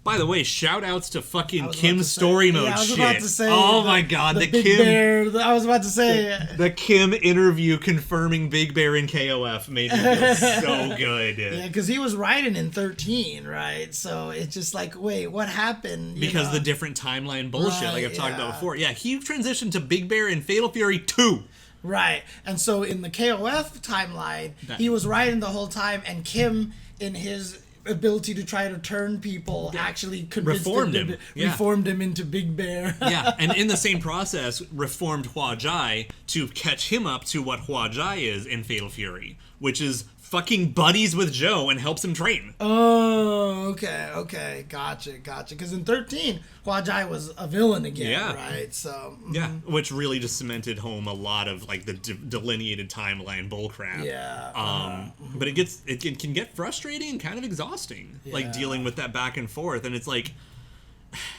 By the way, shout outs to fucking Kim's story mode shit. I was about to say. Oh my god, the Big Kim. Bear, I was about to say. The Kim interview confirming Big Bear in KOF made me feel so good. Yeah, because he was riding in 13, right? So it's just like, wait, what happened? Because the different timeline bullshit, like I've talked about before. Yeah, he transitioned to Big Bear in Fatal Fury 2. Right. And so in the KOF timeline, he was riding the whole time, and Kim, in his ability to try to turn people, actually convinced reformed him into Big Bear. Yeah, and in the same process, reformed Hua Jai to catch him up to what Hua Jai is in Fatal Fury, which is fucking buddies with Joe and helps him train. Oh, okay. Gotcha. Because in 13, Hua Jai was a villain again, right? So yeah, which really just cemented home a lot of like the delineated timeline bullcrap. Yeah. But it can get frustrating and kind of exhausting, like dealing with that back and forth, and it's like.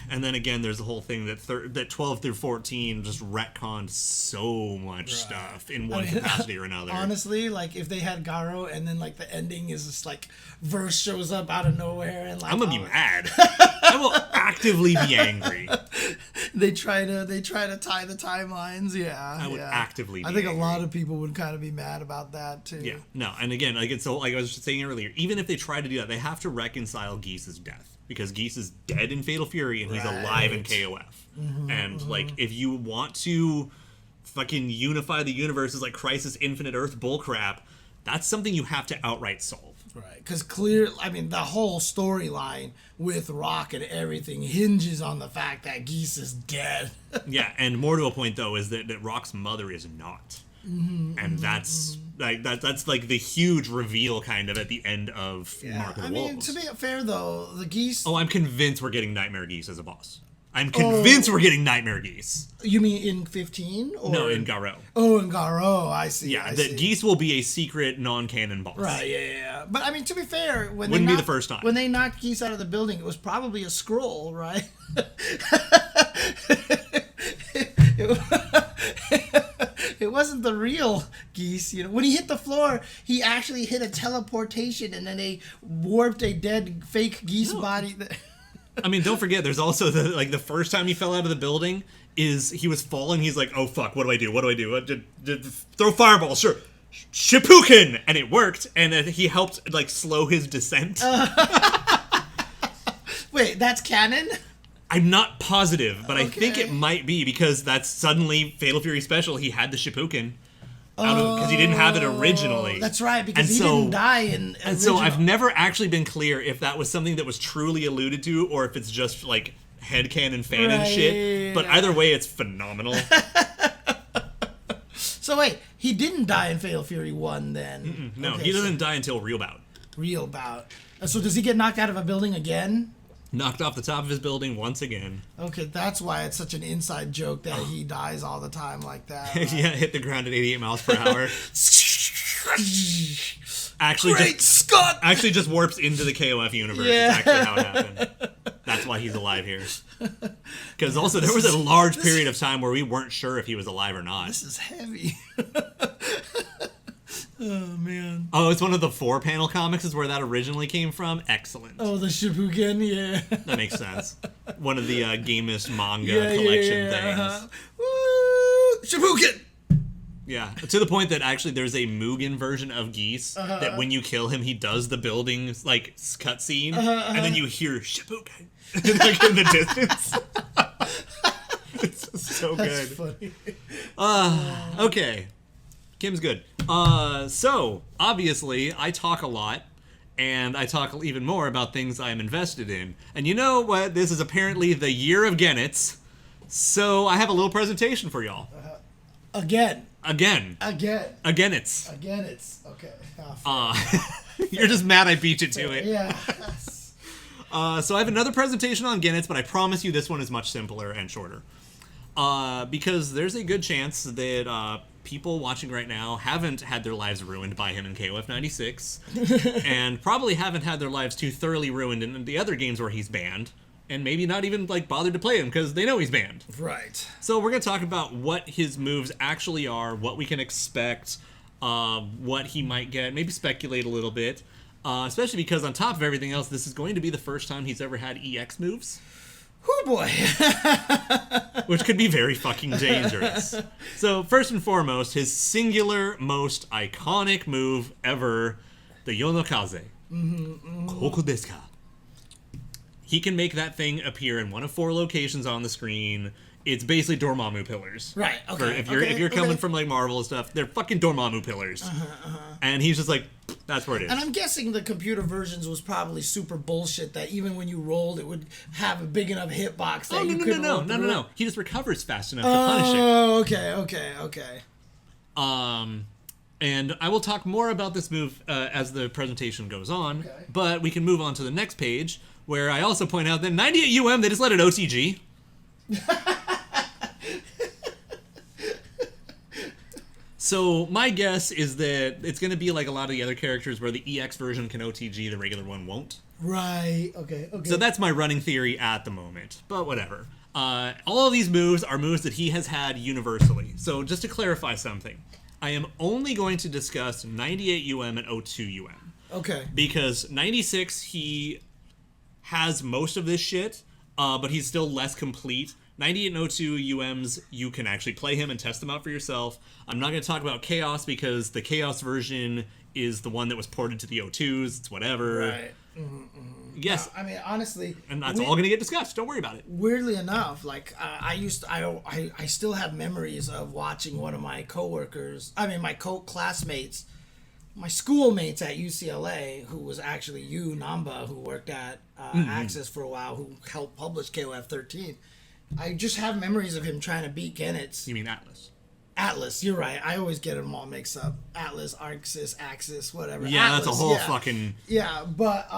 And then again, there's the whole thing that 12 through 14 just retconned so much stuff in one capacity or another. Honestly, like if they had Garo and then like the ending is just like verse shows up out of nowhere and like I'm gonna be mad. I will actively be angry. They try to tie the timelines. Yeah, I would actively. I think a lot of people would kind of be mad about that too. Yeah, no, and again, like it's so like I was just saying earlier, even if they try to do that, they have to reconcile Geese's death. Because Geese is dead in Fatal Fury and he's alive in KOF. And, like, if you want to fucking unify the universe as, like, Crisis Infinite Earth bullcrap, that's something you have to outright solve. Right. Because the whole storyline with Rock and everything hinges on the fact that Geese is dead. Yeah, and more to a point, though, is that Rock's mother is not. And that's like the huge reveal kind of at the end of Mark of the Wolves. To be fair though, the Geese. Oh, I'm convinced we're getting Nightmare Geese as a boss. I'm convinced we're getting Nightmare Geese. You mean in 15? Or no, in Garo. Oh, in Garo, I see. Yeah, Geese will be a secret non-canon boss. Right, yeah. But I mean, to be fair, wouldn't be the first time. When they knocked Geese out of the building, it was probably a scroll, right? It wasn't the real Geese, you know. When he hit the floor, he actually hit a teleportation, and then they warped a dead fake Geese body. I mean, don't forget, there's also the first time he fell out of the building is he was falling. He's like, oh fuck, what do I do? Throw fireball, sure. Shippuden, and it worked, and he helped like slow his descent. Wait, that's canon? I'm not positive, but I think it might be because that's suddenly Fatal Fury Special. He had the Shippuden because he didn't have it originally. That's right, because he didn't die in original. And so I've never actually been clear if that was something that was truly alluded to or if it's just like headcanon fan and shit. But either way, it's phenomenal. So wait, he didn't die in Fatal Fury 1 then? No, he doesn't die until Real Bout. Real Bout. So does he get knocked out of a building again? Knocked off the top of his building once again. Okay, that's why it's such an inside joke that he dies all the time like that. Right? Yeah, hit the ground at 88 miles per hour. Scott! Actually just warps into the KOF universe. Yeah. That's actually how it happened. That's why he's alive here. Because also there was a large period of time where we weren't sure if he was alive or not. This is heavy. Oh, man. Oh, it's one of the 4-panel comics is where that originally came from? Excellent. Oh, the Shippuden, yeah. That makes sense. One of the gamist manga collection things. Woo! Shippuden! Yeah, to the point that actually there's a Mugen version of Geese that when you kill him, he does the building like cutscene, and then you hear Shippuden like in the distance. It's so That's good. funny. Okay, Kim's good. So obviously I talk a lot, and I talk even more about things I'm invested in. And you know what? This is apparently the year of Goenitz, so I have a little presentation for y'all. Again. Goenitz. Again, it's okay. You're just mad I beat you to it. Yeah. So I have another presentation on Goenitz, but I promise you this one is much simpler and shorter. Because there's a good chance that people watching right now haven't had their lives ruined by him in KOF 96, and probably haven't had their lives too thoroughly ruined in the other games where he's banned, and maybe not even like bothered to play him because they know he's banned. Right. So we're going to talk about what his moves actually are, what we can expect, what he might get, maybe speculate a little bit, especially because on top of everything else, this is going to be the first time he's ever had EX moves. Oh boy. Which could be very fucking dangerous. So first and foremost, his singular most iconic move ever, the Yonokaze. Koko desu ka? He can make that thing appear in one of 4 locations on the screen. It's basically Dormammu pillars. Right, okay. If you're coming from like Marvel and stuff, they're fucking Dormammu pillars. And he's just like, that's where it is. And I'm guessing the computer versions was probably super bullshit that even when you rolled, it would have a big enough hitbox that you couldn't roll through. No. He just recovers fast enough to punish it. Oh, okay. And I will talk more about this move as the presentation goes on, Okay. but we can move on to the next page, where I also point out that 98 UM, they just let it OTG. So my guess is that it's going to be like a lot of the other characters where the EX version can OTG, the regular one won't. Right, okay. So that's my running theory at the moment, but whatever. All of these moves are moves that he has had universally. So just to clarify something, I am only going to discuss 98 UM and 02 UM. Okay. Because 96, he has most of this shit, but he's still less complete. 98 and 02 UMs, you can actually play him and test them out for yourself. I'm not going to talk about Chaos because the Chaos version is the one that was ported to the 02s. It's whatever. Right. Yes. I mean, honestly, And that's all going to get discussed. Don't worry about it. weirdly enough, like I still have memories of watching one of my my classmates, my schoolmates at UCLA, who was actually Namba, who worked at Access for a while, who helped publish KOF XIII. I just have memories of him trying to beat Goenitz. You mean Atlas? Atlas, you're right. I always get them all mixed up. Atlas, Arxis, Axis, whatever. Yeah, Atlas, that's a whole fucking... Yeah, but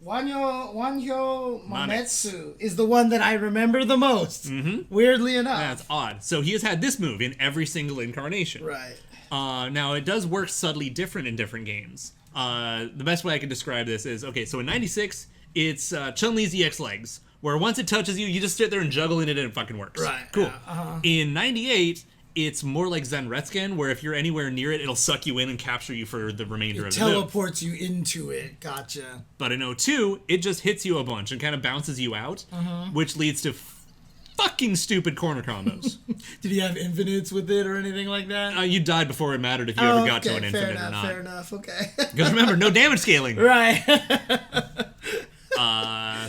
Wanyo Mametsu is the one that I remember the most. Weirdly enough. That's odd. So he has had this move in every single incarnation. Right. Now, it does work subtly different in different games. The best way I can describe this is, okay, so in 96, it's Chun-Li's EX legs, where once it touches you, you just sit there and juggle in it and it fucking works. Right. Cool. In 98, it's more like Zenretsken, where if you're anywhere near it, it'll suck you in and capture you for the remainder of the move. Teleports you into it. Gotcha. But in 02, it just hits you a bunch and kind of bounces you out, which leads to fucking stupid corner combos. Did he have infinites with it or anything like that? You died before it mattered if you ever got to an infinite or not. Fair enough, okay. Because remember, no damage scaling. Right.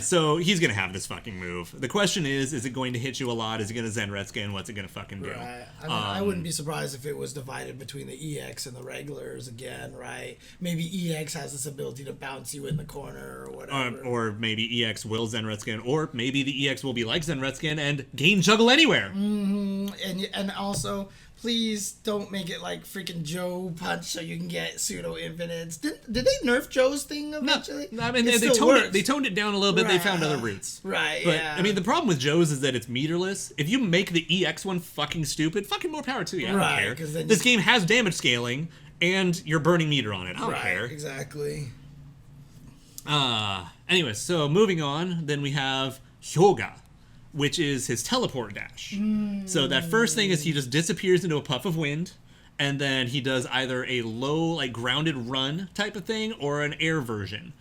So he's going to have this fucking move. The question is it going to hit you a lot? Is it going to Zenretskin? What's it going to fucking do? Right. I mean, I wouldn't be surprised if it was divided between the EX and the regulars again, right? Maybe EX has this ability to bounce you in the corner or whatever. Or maybe EX will Zenretskin, or maybe the EX will be like Zenretskin and gain juggle anywhere. And also, please don't make it like freaking Joe punch so you can get pseudo infinites. Did they nerf Joe's thing eventually? No, I mean It they still works. toned it down a little bit. They found other routes. Right. But yeah. I mean the problem with Joe's is that it's meterless. If you make the EX one fucking stupid, fucking more power to you. I don't Right, care. 'cause then This game has damage scaling and you're burning meter on it. I don't care. Exactly. Anyway, so moving on, then we have Hyoga, which is his teleport dash. So that first thing is he just disappears into a puff of wind, and then he does either a low, like, grounded run type of thing, or an air version.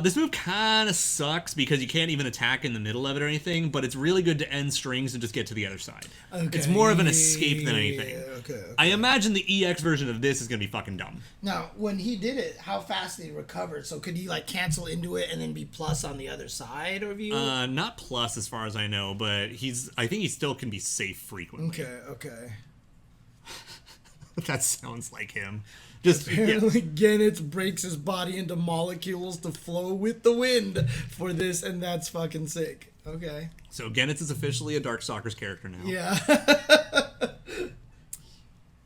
This move kind of sucks because you can't even attack in the middle of it or anything, but it's really good to end strings and just get to the other side. Okay. It's more of an escape than anything. Okay. I imagine the EX version of this is going to be fucking dumb. Now, when he did it, how fast did he recover? So could he like cancel into it and then be plus on the other side of you? Not plus as far as I know, but I think he still can be safe frequently. Okay. That sounds like him. Just Apparently, Goenitz breaks his body into molecules to flow with the wind for this, and that's fucking sick. Okay. So Goenitz is officially a Darkstalkers character now. Yeah.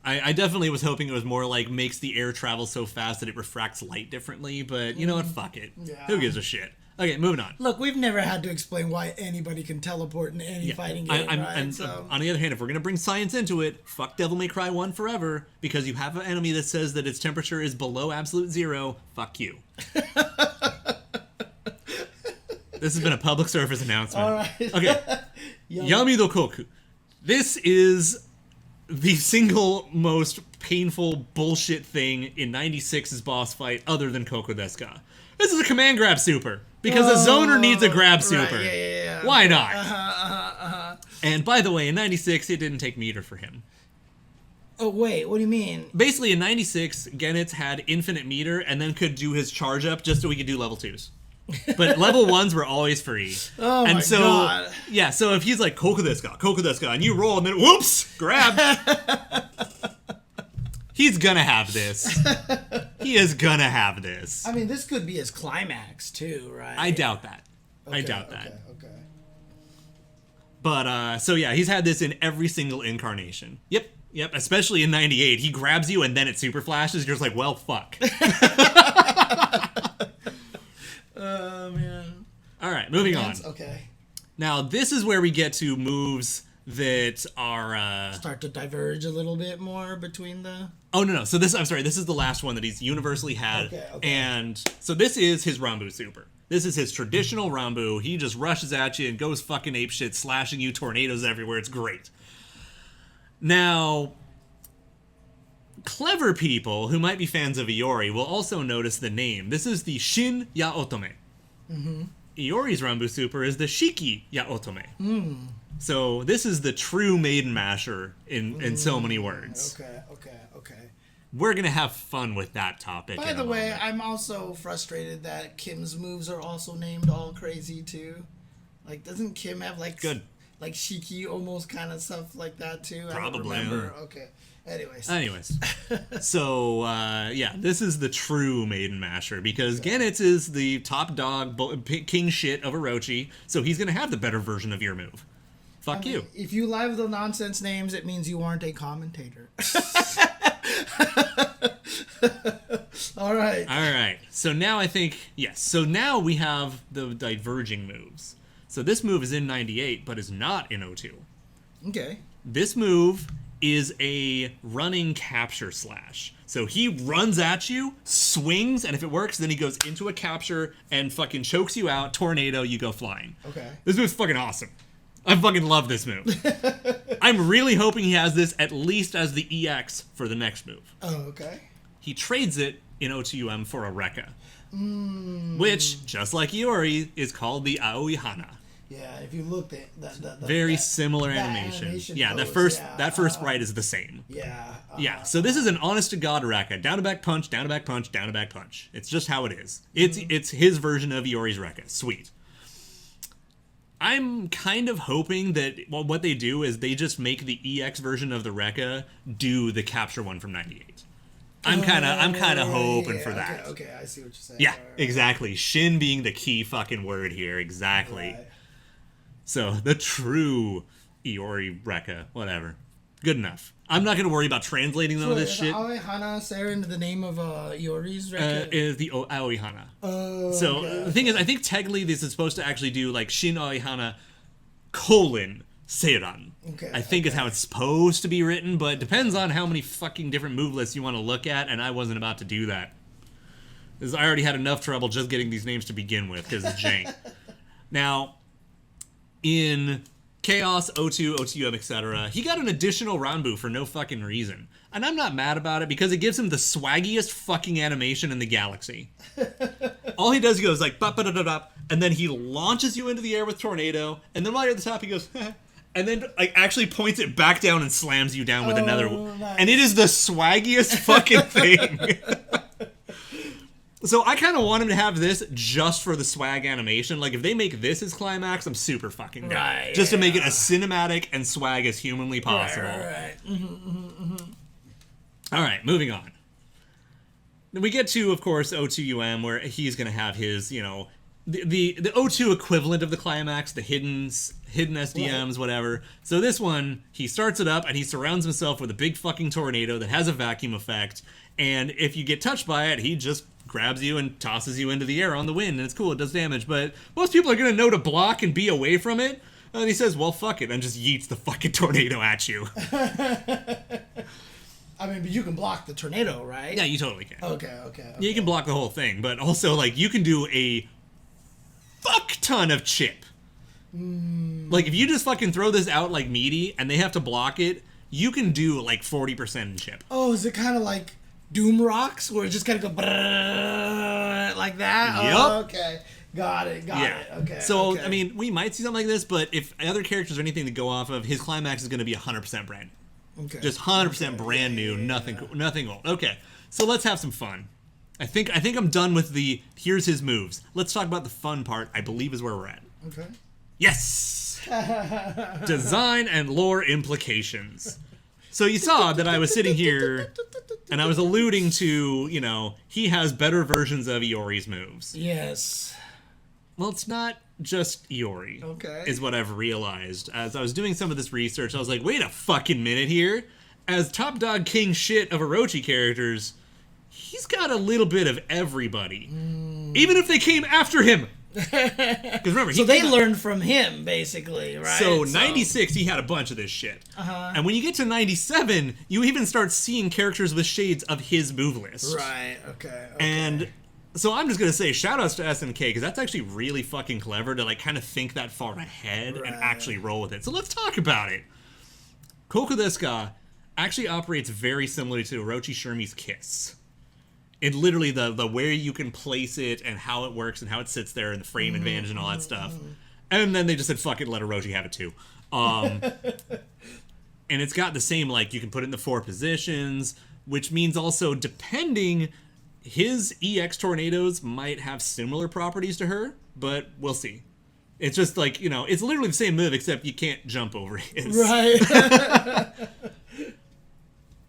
I definitely was hoping it was more like makes the air travel so fast that it refracts light differently, but you know what? Fuck it. Yeah. Who gives a shit? Okay, moving on. Look, we've never had to explain why anybody can teleport in any fighting game, right? And on the other hand, if we're going to bring science into it, fuck Devil May Cry 1 forever, because you have an enemy that says that its temperature is below absolute zero, fuck you. This has been a public service announcement. All right. Okay. Yami Koku. This is the single most painful bullshit thing in 96's boss fight other than Koku desu ka. This is a command grab super. Because a zoner needs a grab super. Right, yeah. Why not? And by the way, in 96, it didn't take meter for him. Oh, wait, what do you mean? Basically, in 96, Goenitz had infinite meter and then could do his charge up just so he could do level 2s. But level 1s were always free. Oh, and my so, God. Yeah, so if he's like, Koku desu ka, and you roll, and then, whoops, grab. He's gonna have this. He is gonna have this. I mean, this could be his climax, too, right? I doubt that. Okay, I doubt that. Okay. But, so yeah, he's had this in every single incarnation. Yep, especially in 98. He grabs you and then it super flashes. You're just like, well, fuck. Oh, man. All right, moving on. Okay. Now, this is where we get to moves that are... Start to diverge a little bit more between the... Oh, no. So this is the last one that he's universally had. Okay. And so this is his Rambu super. This is his traditional Rambu. He just rushes at you and goes fucking apeshit, slashing you, tornadoes everywhere. It's great. Now, clever people who might be fans of Iori will also notice the name. This is the Shin Ya Otome. Mm-hmm. Iori's Rambu super is the Shiki Ya Otome. Mm. So this is the true maiden masher in so many words. Okay. We're going to have fun with that topic. By the way, I'm also frustrated that Kim's moves are also named all crazy, too. Like, doesn't Kim have, like... Good. Like, Shiki almost kind of stuff like that, too? Probably. I don't remember. Okay. Anyways. So, yeah, this is the true maiden masher, because Goenitz is the top dog, king shit of Orochi, so he's going to have the better version of your move. Fuck you. If you lie with the nonsense names, it means you aren't a commentator. All right. So now I think, yes. So now we have the diverging moves. So this move is in 98, but is not in 02. Okay. This move is a running capture slash. So he runs at you, swings, and if it works, then he goes into a capture and fucking chokes you out, tornado, you go flying. Okay. This move's fucking awesome. I fucking love this move. I'm really hoping he has this at least as the EX for the next move. Oh, okay. He trades it in O2UM for a Rekka. Which, just like Iori, is called the Aoi Hana. Yeah, if you looked at the very similar animation. Yeah, pose, that first sprite is the same. Yeah. Yeah, so this is an honest to god Rekka. Down to back punch, down to back punch, down to back punch. It's just how it is. It's his version of Iori's Rekka. Sweet. I'm kind of hoping that what they do is they just make the EX version of the Rekka do the capture one from 98. I'm kind of hoping for that. Okay, I see what you're saying. Yeah, right. exactly. Shin being the key fucking word here, exactly. Right. So the true Iori Rekka, whatever, good enough. I'm not gonna worry about translating none of this shit. Aoi Hana Sarah into the name of Iori's Rekka? Is the Aoi Hana. Oh. So okay. the thing is, I think technically this is supposed to actually do like Shin Aoi Hana colon Seiran. Okay. I think is how it's supposed to be written, but it depends on how many fucking different move lists you want to look at, and I wasn't about to do that. Because I already had enough trouble just getting these names to begin with, because it's jank. Now, in Chaos, O2, O2M, etc. He got an additional Ranbu for no fucking reason. And I'm not mad about it because it gives him the swaggiest fucking animation in the galaxy. All he does, he goes like, bop, bop, bop, bop, and then he launches you into the air with Tornado, and then while you're at the top, he goes, and then like actually points it back down and slams you down with another. Nice. And it is the swaggiest fucking thing. So I kind of want him to have this just for the swag animation. Like, if they make this his climax, I'm super fucking down. Right, just to make it as cinematic and swag as humanly possible. Right. All right, moving on. Then we get to, of course, O2UM, where he's going to have his, you know, the O2 equivalent of the climax, the hidden SDMs, right. Whatever. So this one, he starts it up, and he surrounds himself with a big fucking tornado that has a vacuum effect. And if you get touched by it, he just grabs you and tosses you into the air on the wind, and it's cool, it does damage. But most people are going to know to block and be away from it. And he says, well, fuck it, and just yeets the fucking tornado at you. I mean, but you can block the tornado, right? Yeah, you totally can. Okay. Yeah, you can block the whole thing, but also, like, you can do a fuck ton of chip. Like, if you just fucking throw this out like meaty, and they have to block it, you can do, like, 40% in chip. Oh, is it kind of like Doom Rocks, where it just kind of go like that? Yep. Oh, okay. Got it. Okay. So, okay. I mean, we might see something like this, but if other characters are anything to go off of, his climax is going to be 100% brand new. Okay. Just 100% brand new, nothing old. Okay, so let's have some fun. I think I'm done with the here's his moves. Let's talk about the fun part, I believe is where we're at. Okay. Yes! Design and lore implications. So you saw that I was sitting here and I was alluding to, you know, he has better versions of Iori's moves. Yes. Well, it's not just Iori, okay, is what I've realized. As I was doing some of this research, I was like, wait a fucking minute here. As top dog king shit of Orochi characters, he's got a little bit of everybody. Even if they came after him. Because remember, so they learned from him, basically, right? So 96, he had a bunch of this shit. And when you get to 97, you even start seeing characters with shades of his move list. Right, okay. And so I'm just going to say shout-outs to SNK, because that's actually really fucking clever to, like, kind of think that far ahead and actually roll with it. So let's talk about it. Kokudesuka actually operates very similarly to Orochi Shermie's Kiss. In literally the where you can place it and how it works and how it sits there and the frame advantage and all that stuff. And then they just said, fuck it, let Orochi have it too. And it's got the same, like, you can put it in the 4 positions, which means also, depending... His EX tornadoes might have similar properties to her, but we'll see. It's just like, you know, it's literally the same move, except you can't jump over his. Right.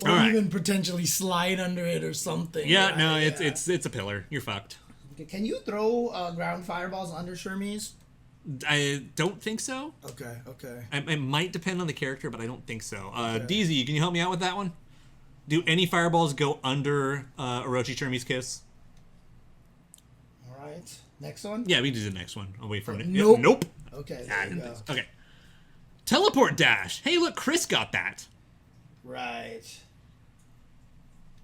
Or right. even potentially slide under it or something. Yeah, right? no, it's a pillar. You're fucked. Can you throw ground fireballs under Shermie's? I don't think so. Okay. It might depend on the character, but I don't think so. DZ, can you help me out with that one? Do any fireballs go under Orochi Shermie's Kiss? All right. Next one? Yeah, we can do the next one. I'll wait for it. Nope. Nope. Okay, there you go. Okay. Teleport dash. Hey, look, Chris got that. Right.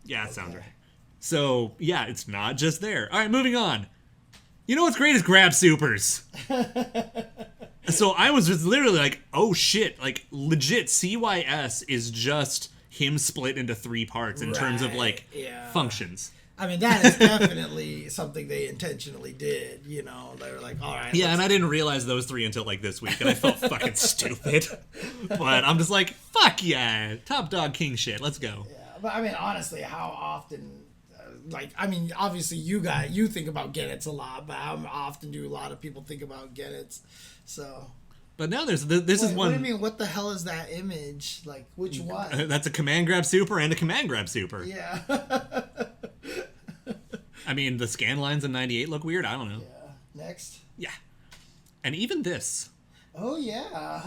Yeah, that sounds right. So, yeah, it's not just there. All right, moving on. You know what's great is grab supers. So I was just literally like, oh shit, like legit CYS is just him split into 3 parts in terms of like functions. I mean, that is definitely something they intentionally did, you know. They were like, all right. Yeah, and I didn't realize those 3 until like this week, and I felt fucking stupid. But I'm just like, fuck yeah, top dog king shit, let's go. Yeah, but I mean, honestly, how often, like, I mean, obviously you think about Goenitz a lot, but how often do a lot of people think about Goenitz? So... But now this is one... What do you mean, what the hell is that image? Like, which one? That's a command grab super and a command grab super. Yeah. I mean, the scan lines in 98 look weird. I don't know. Yeah. Next. Yeah. And even this. Oh, yeah.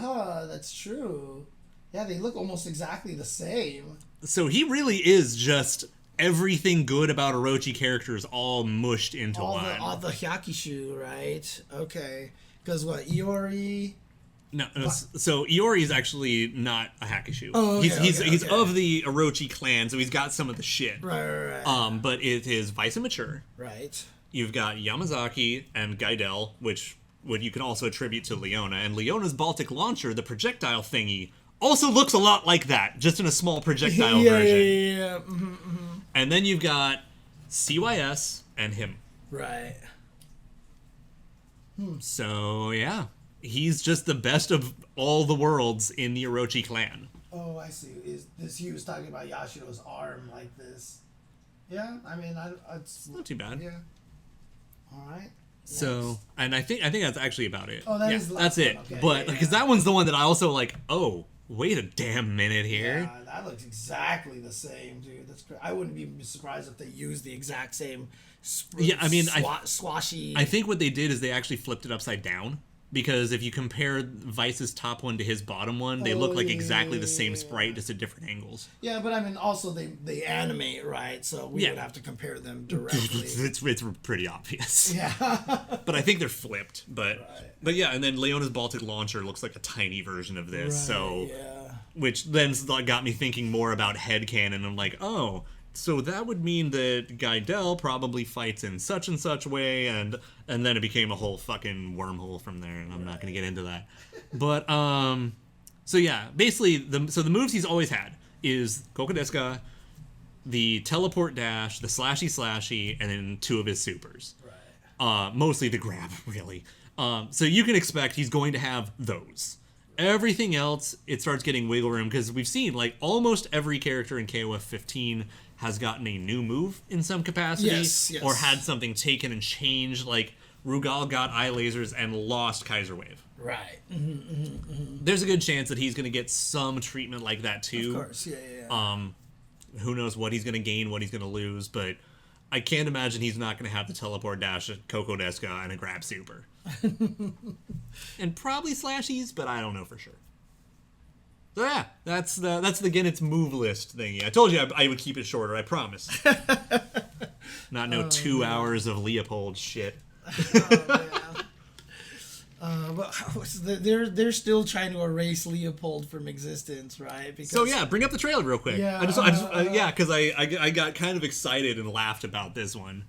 That's true. Yeah, they look almost exactly the same. So he really is just everything good about Orochi characters all mushed into one. All the Hyakishu, right? Okay. Because what, Iori... No, so Iori is actually not a Hakishu. Oh, okay, he's of the Orochi clan, so he's got some of the shit. Right. But it is Vice and Mature. Right. You've got Yamazaki and Gaidel, which what you can also attribute to Leona. And Leona's Baltic launcher, the projectile thingy, also looks a lot like that, just in a small projectile version. Yeah. And then you've got CYS and him. Right. So, yeah. He's just the best of all the worlds in the Orochi clan. Oh, I see. Is this he was talking about Yashiro's arm like this? Yeah, I mean, it's Not too bad. Yeah. All right. So, and I think that's actually about it. Oh, that is the last that's it. one. Okay, But because that one's the one that I also like. Oh, wait a damn minute here. Yeah, that looks exactly the same, dude. That's great. I wouldn't be surprised if they used the exact same. Squashy. I think what they did is they actually flipped it upside down. Because if you compare Vice's top one to his bottom one, they look like exactly the same sprite, just at different angles. Yeah, but I mean, also they animate, right? So we would have to compare them directly. It's pretty obvious. Yeah. But I think they're flipped. But yeah, and then Leona's Baltic launcher looks like a tiny version of this. So, which then got me thinking more about headcanon. I'm like, oh, so that would mean that Gaidel probably fights in such and such way, and then it became a whole fucking wormhole from there, and I'm not going to get into that. But so yeah, basically the moves he's always had is Kokodeska, the teleport dash, the slashy, and then 2 of his supers. Right. Mostly the grab, really. So you can expect he's going to have those. Everything else, it starts getting wiggle room, because we've seen like almost every character in KOF 15 has gotten a new move in some capacity, or had something taken and changed. Like Rugal got eye lasers and lost Kaiser Wave. Right. There's a good chance that he's going to get some treatment like that too. Of course, yeah. Who knows what he's going to gain, what he's going to lose, but I can't imagine he's not going to have the teleport dash, Kokodeska, and a grab super. And probably slashies, but I don't know for sure. So yeah, that's the Goenitz move list thingy. I told you I would keep it shorter, I promise. Not 2 hours of Leopold shit. But they're still trying to erase Leopold from existence, right? Because, so yeah, bring up the trailer real quick. Yeah, because I got kind of excited and laughed about this one.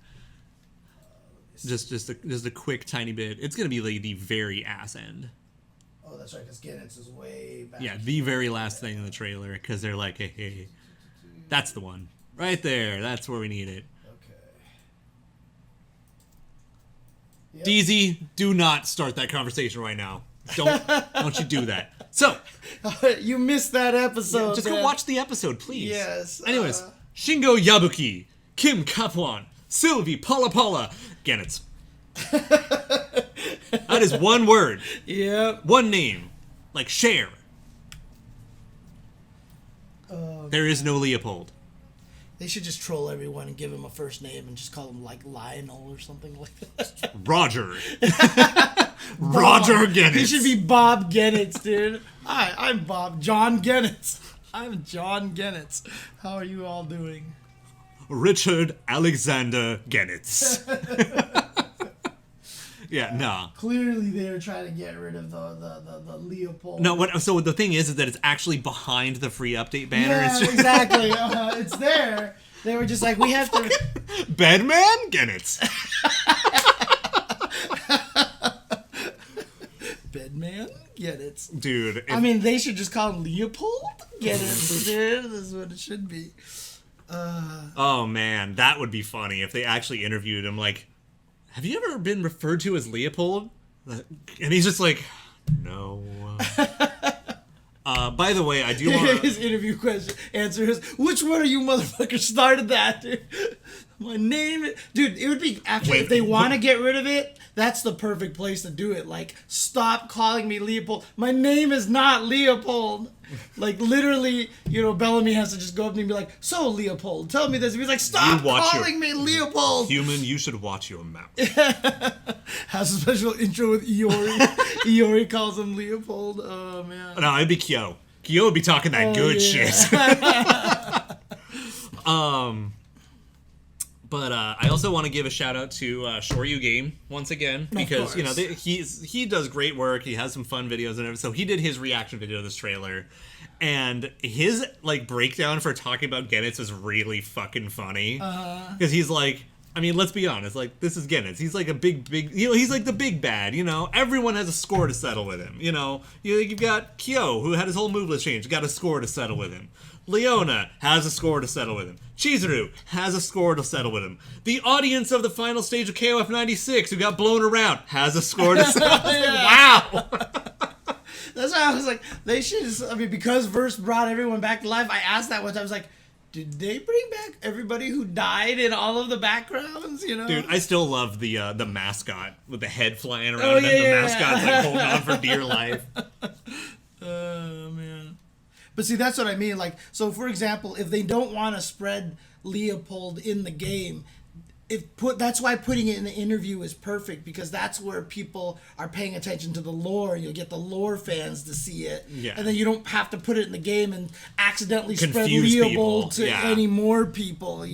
Just a quick tiny bit. It's gonna be like the very ass end. Oh, that's right, because Goenitz is way back. Yeah, the very last thing in the trailer, because they're like, hey, that's the one. Right there, that's where we need it. Okay. Yep. DZ, do not start that conversation right now. Don't you do that. So, you missed that episode. Just go watch the episode, please. Yes. Anyways, Shingo Yabuki, Kim Kaphwan, Sylvie Paula Paula, Goenitz. That is one word. Yep. One name. Like Cher. There is no Leopold. They should just troll everyone and give him a first name and just call him like Lionel or something like that. Roger. Roger Goenitz. He should be Bob Goenitz, dude. Hi, I'm John Goenitz. I'm John Goenitz. How are you all doing? Richard Alexander Goenitz. Yeah, no. Clearly, they're trying to get rid of the Leopold. No, so the thing is that it's actually behind the free update banner. Yeah, It's just... exactly. It's there. They were just like, we have to. Bedman Goenitz. Bedman Goenitz. Dude. I mean, they should just call him Leopold Goenitz. Dude, this is what it should be. Oh man, that would be funny if they actually interviewed him. Like, have you ever been referred to as Leopold? And he's just like, no. By the way, I do want his interview answer is, which one of you motherfuckers started that, dude? My name is... Dude, it would be... Actually, if they want to get rid of it, that's the perfect place to do it. Like, stop calling me Leopold. My name is not Leopold. Like, literally, Bellamy has to just go up to me and be like, so, Leopold, tell me this. And he's like, stop calling me Leopold. Human, you should watch your mouth. Has a special intro with Iori. Iori calls him Leopold. Oh, man. No, it'd be Kyo. Kyo would be talking that good shit. But I also want to give a shout out to Shoryu Game once again, because he does great work. He has some fun videos and everything. So he did his reaction video to this trailer, and his breakdown for talking about Goenitz was really fucking funny. Because he's like, I mean, let's be honest. Like, this is Goenitz. He's like a big, he's like the big bad, Everyone has a score to settle with him, You've got Kyo, who had his whole move list changed, got a score to settle with him. Leona has a score to settle with him. Chizuru has a score to settle with him. The audience of the final stage of KOF 96, who got blown around, has a score to settle with him. Wow! That's why I was like, they should just, because Verse brought everyone back to life, I asked that one time, I was like, did they bring back everybody who died in all of the backgrounds, Dude, I still love the mascot with the head flying around and the mascot's like holding on for dear life. Oh, man. But see, that's what I mean. Like, so for example, if they don't want to spread Leopold in the game, that's why putting it in the interview is perfect, because that's where people are paying attention to the lore. You'll get the lore fans to see it, and then you don't have to put it in the game and accidentally confuse spread people. Leopold to any more people.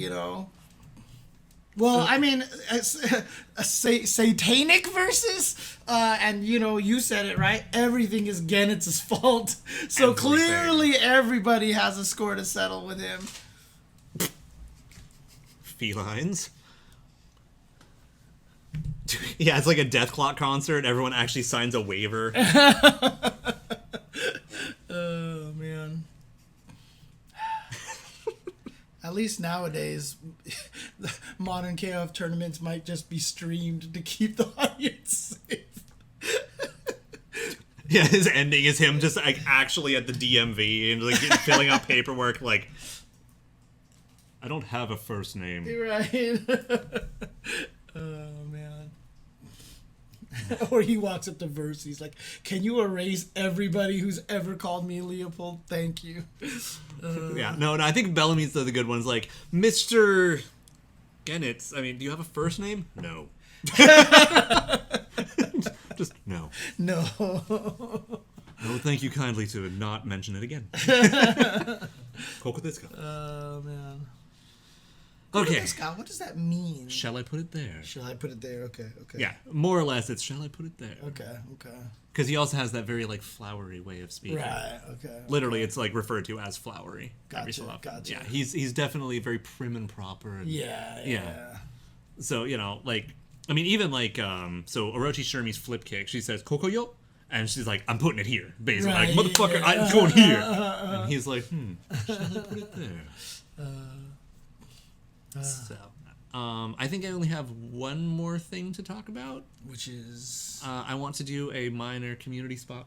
Well, I mean, a satanic versus, and you said it right. Everything is Goenitz's fault. So clearly, everybody has a score to settle with him. Felines. Yeah, it's like a Death Clock concert. Everyone actually signs a waiver. Oh, man. At least nowadays, modern KOF tournaments might just be streamed to keep the audience safe. Yeah, his ending is him just like actually at the DMV and like filling out paperwork like, I don't have a first name. Right. Oh, man. Or he walks up to Verse, he's like, can you erase everybody who's ever called me Leopold? Thank you. Yeah, no, I think Bellamy's the good ones. Like, Mr. Goenitz, I mean, do you have a first name? No. Just no. No. No, thank you kindly to not mention it again. Kokodeska. Oh, man. Okay. What does that mean? Shall I put it there? Shall I put it there? Okay. Yeah, more or less, it's shall I put it there? Okay. Because he also has that very, like, flowery way of speaking. Right, okay. Literally, it's, like, referred to as flowery. Gotcha. Yeah, he's definitely very prim and proper. And, yeah. So, like, I mean, even, like, so Orochi Shermie's flip kick, she says, Kokoyo? And she's like, I'm putting it here, basically. Right, like, motherfucker, I'm going here. And he's like, shall I put it there? So, I think I only have one more thing to talk about. Which is? I want to do a minor community spot.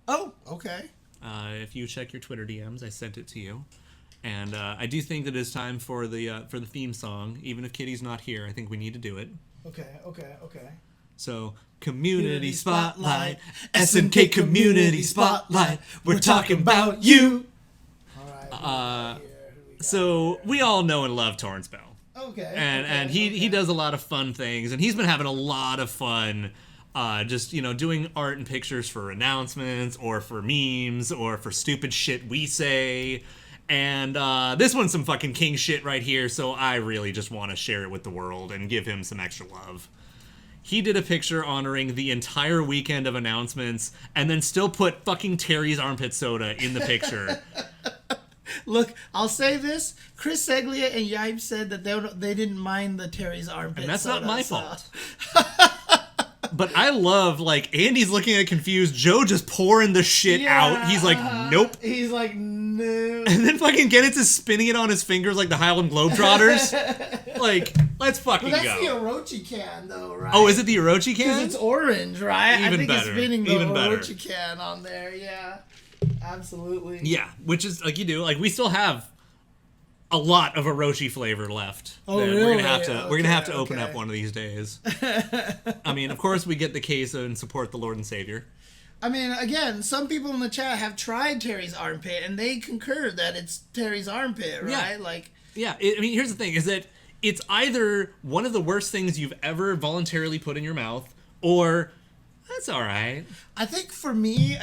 Oh, okay. If you check your Twitter DMs, I sent it to you. And I do think that it's time for the theme song. Even if Kitty's not here, I think we need to do it. Okay. So, Community Spotlight, SNK Community Spotlight, we're talking about you. All right. So, we all know and love Torrance Bell. Okay. And he does a lot of fun things, and he's been having a lot of fun just, doing art and pictures for announcements or for memes or for stupid shit we say. And this one's some fucking king shit right here, so I really just want to share it with the world and give him some extra love. He did a picture honoring the entire weekend of announcements and then still put fucking Terry's armpit soda in the picture. Look, I'll say this. Chris Seglia and Yipe said that they didn't mind the Terry's armpit and that's soda, not my fault. But I love, like, Andy's looking at confused. Joe just pouring the shit out. He's like, nope. He's like, no. And then fucking Goenitz is spinning it on his fingers like the Highland Globetrotters. Like, let's fucking go. That's the Orochi can, though, right? Oh, is it the Orochi can? Because it's orange, right? Even I think better. It's spinning the Even Orochi better. can on there, yeah. Absolutely. Yeah, which is, like, we still have a lot of Orochi flavor left. Oh, that really? We're gonna have to open up one of these days. I mean, of course, we get the case and support the Lord and Savior. I mean, again, some people in the chat have tried Terry's armpit, and they concur that it's Terry's armpit, right? Yeah. I mean, here's the thing: is that it's either one of the worst things you've ever voluntarily put in your mouth, or that's all right. I think for me,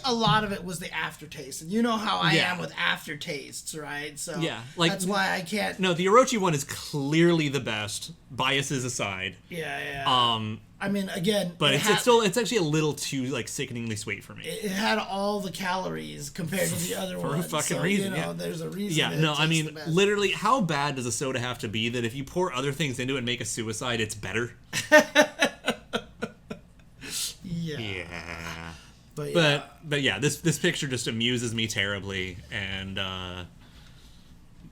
a lot of it was the aftertaste, and you know how I am with aftertastes, right? So that's why I can't. No, the Orochi one is clearly the best, biases aside. Yeah. I mean, again, but it's actually a little too like sickeningly sweet for me. It had all the calories compared to the other for ones. a fucking reason. You know, there's a reason. Yeah, no, I mean, literally, how bad does a soda have to be that if you pour other things into it and make a suicide, it's better? Yeah. But yeah, this picture just amuses me terribly, and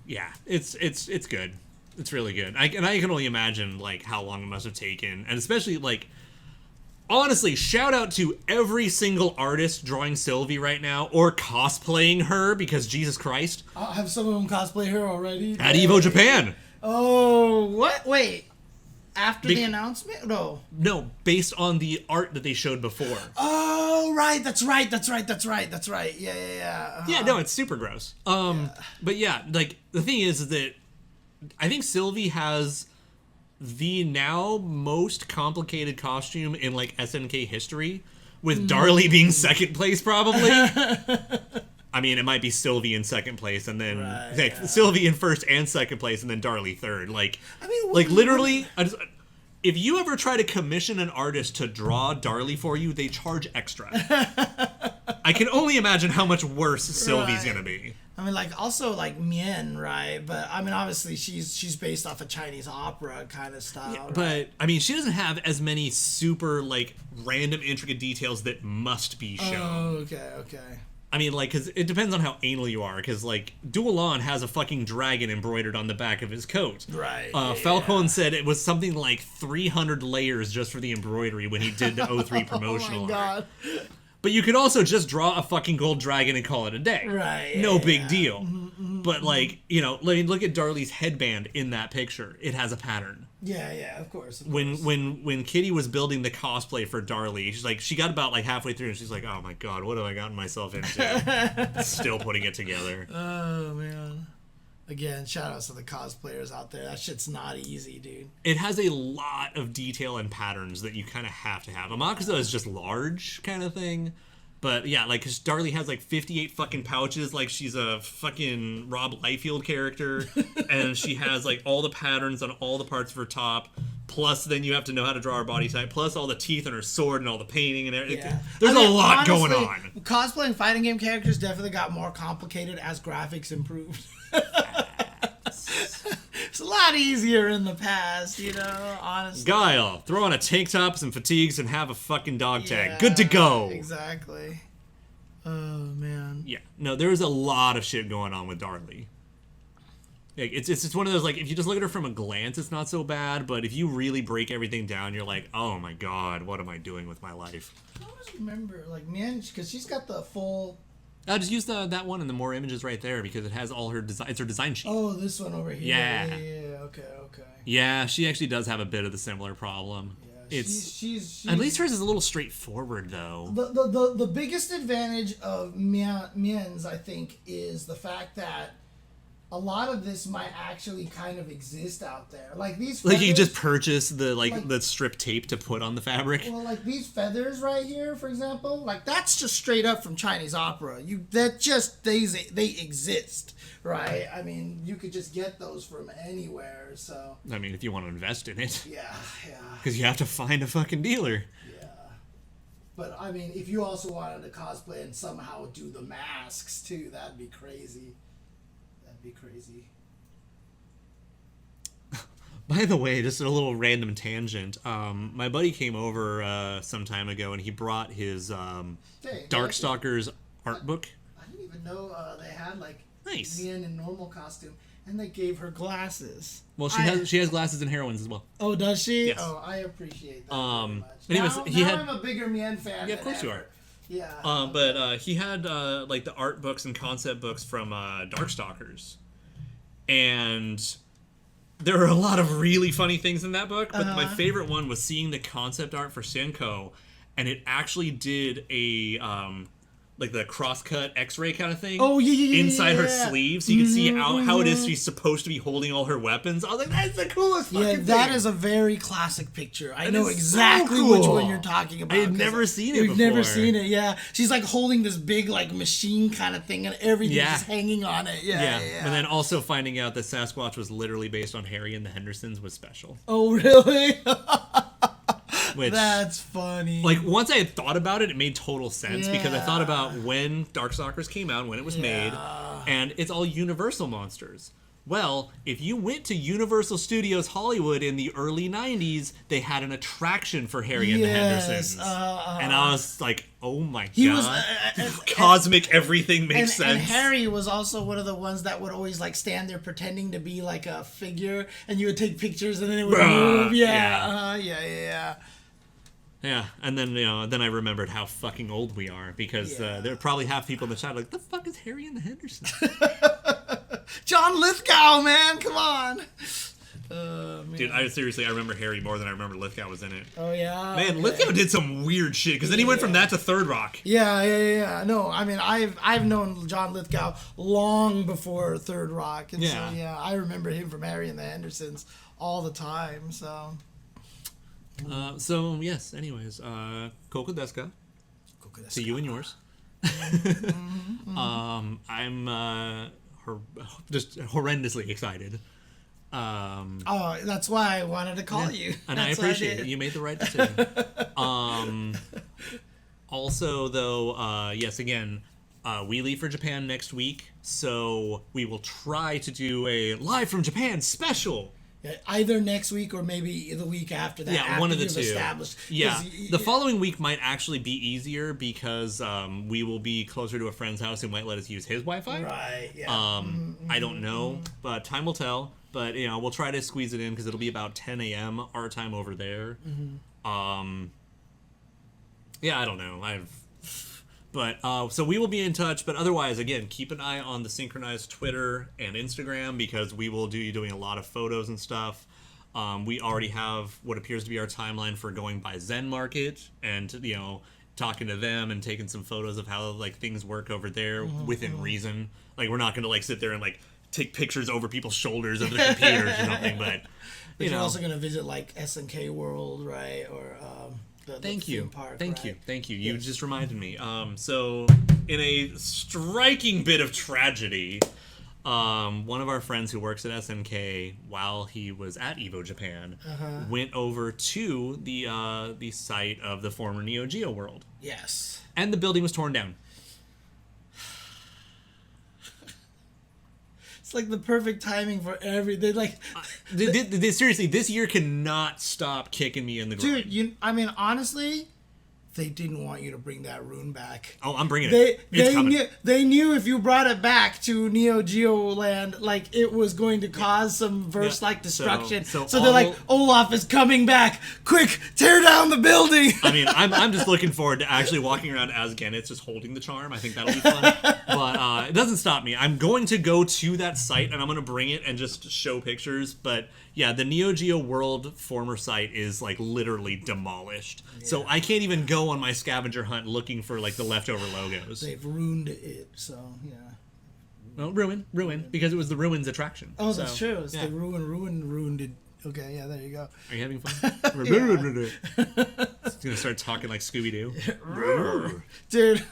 yeah, it's good. It's really good. I can only imagine like how long it must have taken, and especially like honestly, shout out to every single artist drawing Sylvie right now or cosplaying her, because Jesus Christ, I'll have some of them cosplay her already at Evo Japan. Oh, what? Wait. After the announcement? No, based on the art that they showed before. Oh, right. That's right. Yeah. Yeah, no, it's super gross. But yeah, like the thing is that I think Sylvie has the now most complicated costume in like SNK history, with Darlie being second place probably. I mean, it might be Sylvie in second place, and then Sylvie in first and second place, and then Darlie third. Like, I mean, like literally, if you ever try to commission an artist to draw Darlie for you, they charge extra. I can only imagine how much worse Sylvie's gonna be. I mean, like, also, like, Mian, right? But, I mean, obviously, she's based off a Chinese opera kind of style. Yeah, but, I mean, she doesn't have as many super, like, random, intricate details that must be shown. Oh, okay. I mean, like, because it depends on how anal you are. Because, like, Duolan has a fucking dragon embroidered on the back of his coat. Right. Falcon said it was something like 300 layers just for the embroidery when he did the 03 promotional Oh, my God. art. But you could also just draw a fucking gold dragon and call it a day. Right. No big deal. But, like, you know, look at Darlie's headband in that picture. It has a pattern. Yeah, of course. When Kitty was building the cosplay for Darlie, she's like, she got about like halfway through and she's like, oh my God, what have I gotten myself into? Still putting it together. Oh, man. Again, shout outs to the cosplayers out there. That shit's not easy, dude. It has a lot of detail and patterns that you kind of have to have. Amakusa is just large kind of thing. But yeah, like, cause Darlie has like 58 fucking pouches, like she's a fucking Rob Liefeld character, and she has like all the patterns on all the parts of her top. Plus, then you have to know how to draw her body type. Plus, all the teeth on her sword and all the painting and everything. Yeah. There's a lot going on. Cosplaying fighting game characters definitely got more complicated as graphics improved. It's a lot easier in the past, you know, honestly. Guile, throw on a tank top, some fatigues, and have a fucking dog tag. Good to go. Exactly. Oh, man. Yeah. No, there's a lot of shit going on with Darlie. Like, it's one of those, like, if you just look at her from a glance, it's not so bad, but if you really break everything down, you're like, oh my God, what am I doing with my life? I always remember, like, man, because she's got the full... Just use that one and the more images right there, because it has all her design. It's her design sheet. Oh, this one over here. Yeah. Okay. Yeah, she actually does have a bit of the similar problem. Yeah, she's at least hers is a little straightforward though. The biggest advantage of Mien's, I think, is the fact that a lot of this might actually kind of exist out there. Like these feathers, like you just purchase the strip tape to put on the fabric. Well, like these feathers right here, for example, like that's just straight up from Chinese opera. They exist, right? I mean, you could just get those from anywhere, so. I mean, if you want to invest in it. Yeah. Because you have to find a fucking dealer. Yeah. But, I mean, if you also wanted to cosplay and somehow do the masks, too, that'd be crazy. By the way, just a little random tangent. My buddy came over some time ago, and he brought his Darkstalkers art book. I didn't even know they had like nice Mian in normal costume, and they gave her glasses. Well, she has glasses and heroines as well. Oh, does she? Yes. Oh, I appreciate that very much. Anyways, I'm a bigger Mian fan. Yeah, of course you are. Yeah. But he had like the art books and concept books from Darkstalkers, and there were a lot of really funny things in that book. But my favorite one was seeing the concept art for Senko, and it actually did a like the cross-cut X-ray kind of thing. Oh, yeah. Inside her sleeve, so you can see how it is she's supposed to be holding all her weapons. I was like, that's the coolest fucking thing. Yeah, that is a very classic picture. I know exactly which one you're talking about. I had never seen it before. We've never seen it, yeah. She's like holding this big like machine kind of thing, and everything's just hanging on it. Yeah. And then also finding out that Sasquatch was literally based on Harry and the Hendersons was special. Oh, really? Which, that's funny. like, once I had thought about it, it made total sense because I thought Yeah. about when Darkstalkers came out, when it was made, and it's all Universal monsters. Well, if you went to Universal Studios Hollywood in the early 90s, they had an attraction for Harry and the Hendersons. And I was like, oh my He God. was Cosmic everything makes sense. And Harry was also one of the ones that would always like stand there pretending to be like a figure, and you would take pictures, and then it would move. Yeah. Yeah, and then then I remembered how fucking old we are because there are probably half people in the chat like, the fuck is Harry and the Hendersons? John Lithgow, man, come on. Man. Dude, I remember Harry more than I remember Lithgow was in it. Oh yeah, man, Lithgow did some weird shit because then he went from that to Third Rock. Yeah. No, I mean, I've known John Lithgow long before Third Rock, and so I remember him from Harry and the Hendersons all the time. So. So yes. Anyways, Koku desu ka? To you and yours. I'm just horrendously excited. Oh, that's why I wanted to call you. And I appreciate it. You made the right decision. Also, though, yes, again, we leave for Japan next week, so we will try to do a live from Japan special. Either next week or maybe the week after that. Yeah, one of the two. Established. Yeah, the following week might actually be easier because we will be closer to a friend's house who might let us use his Wi-Fi. Right. Yeah. I don't know, but time will tell. But we'll try to squeeze it in because it'll be about 10 a.m. our time over there. Yeah, I don't know. But so we will be in touch. But otherwise, again, keep an eye on the SNKronize Twitter and Instagram because we will be doing a lot of photos and stuff. We already have what appears to be our timeline for going by Zen Market and talking to them and taking some photos of how like things work over there within reason. Like we're not going to like sit there and like take pictures over people's shoulders of their computers or something. But you're also going to visit like SNK World, right? Or Thank you. Park, Thank right? you. You just reminded me. So, in a striking bit of tragedy, one of our friends who works at SNK, while he was at Evo Japan, went over to the site of the former Neo Geo World. Yes. And the building was torn down. It's like the perfect timing for everything. Like, seriously, this year cannot stop kicking me in the groin. Dude, I mean, honestly, they didn't want you to bring that rune back. Oh, I'm bringing it. It's coming. They knew if you brought it back to Neo Geo Land, like it was going to cause some verse-like destruction. So they're like, Olaf is coming back! Quick, tear down the building! I mean, I'm just looking forward to actually walking around as Goenitz, just holding the charm. I think that'll be fun. But it doesn't stop me. I'm going to go to that site and I'm going to bring it and just show pictures. But yeah, the Neo Geo World former site is like literally demolished. Yeah. So I can't even go on my scavenger hunt looking for like the leftover logos. They've ruined it, so yeah. Well, ruin, because it was the Ruins attraction. Oh, so, that's true. It's the ruined it. Okay, yeah, there you go. Are you having fun? It's gonna start talking like Scooby-Doo. Dude.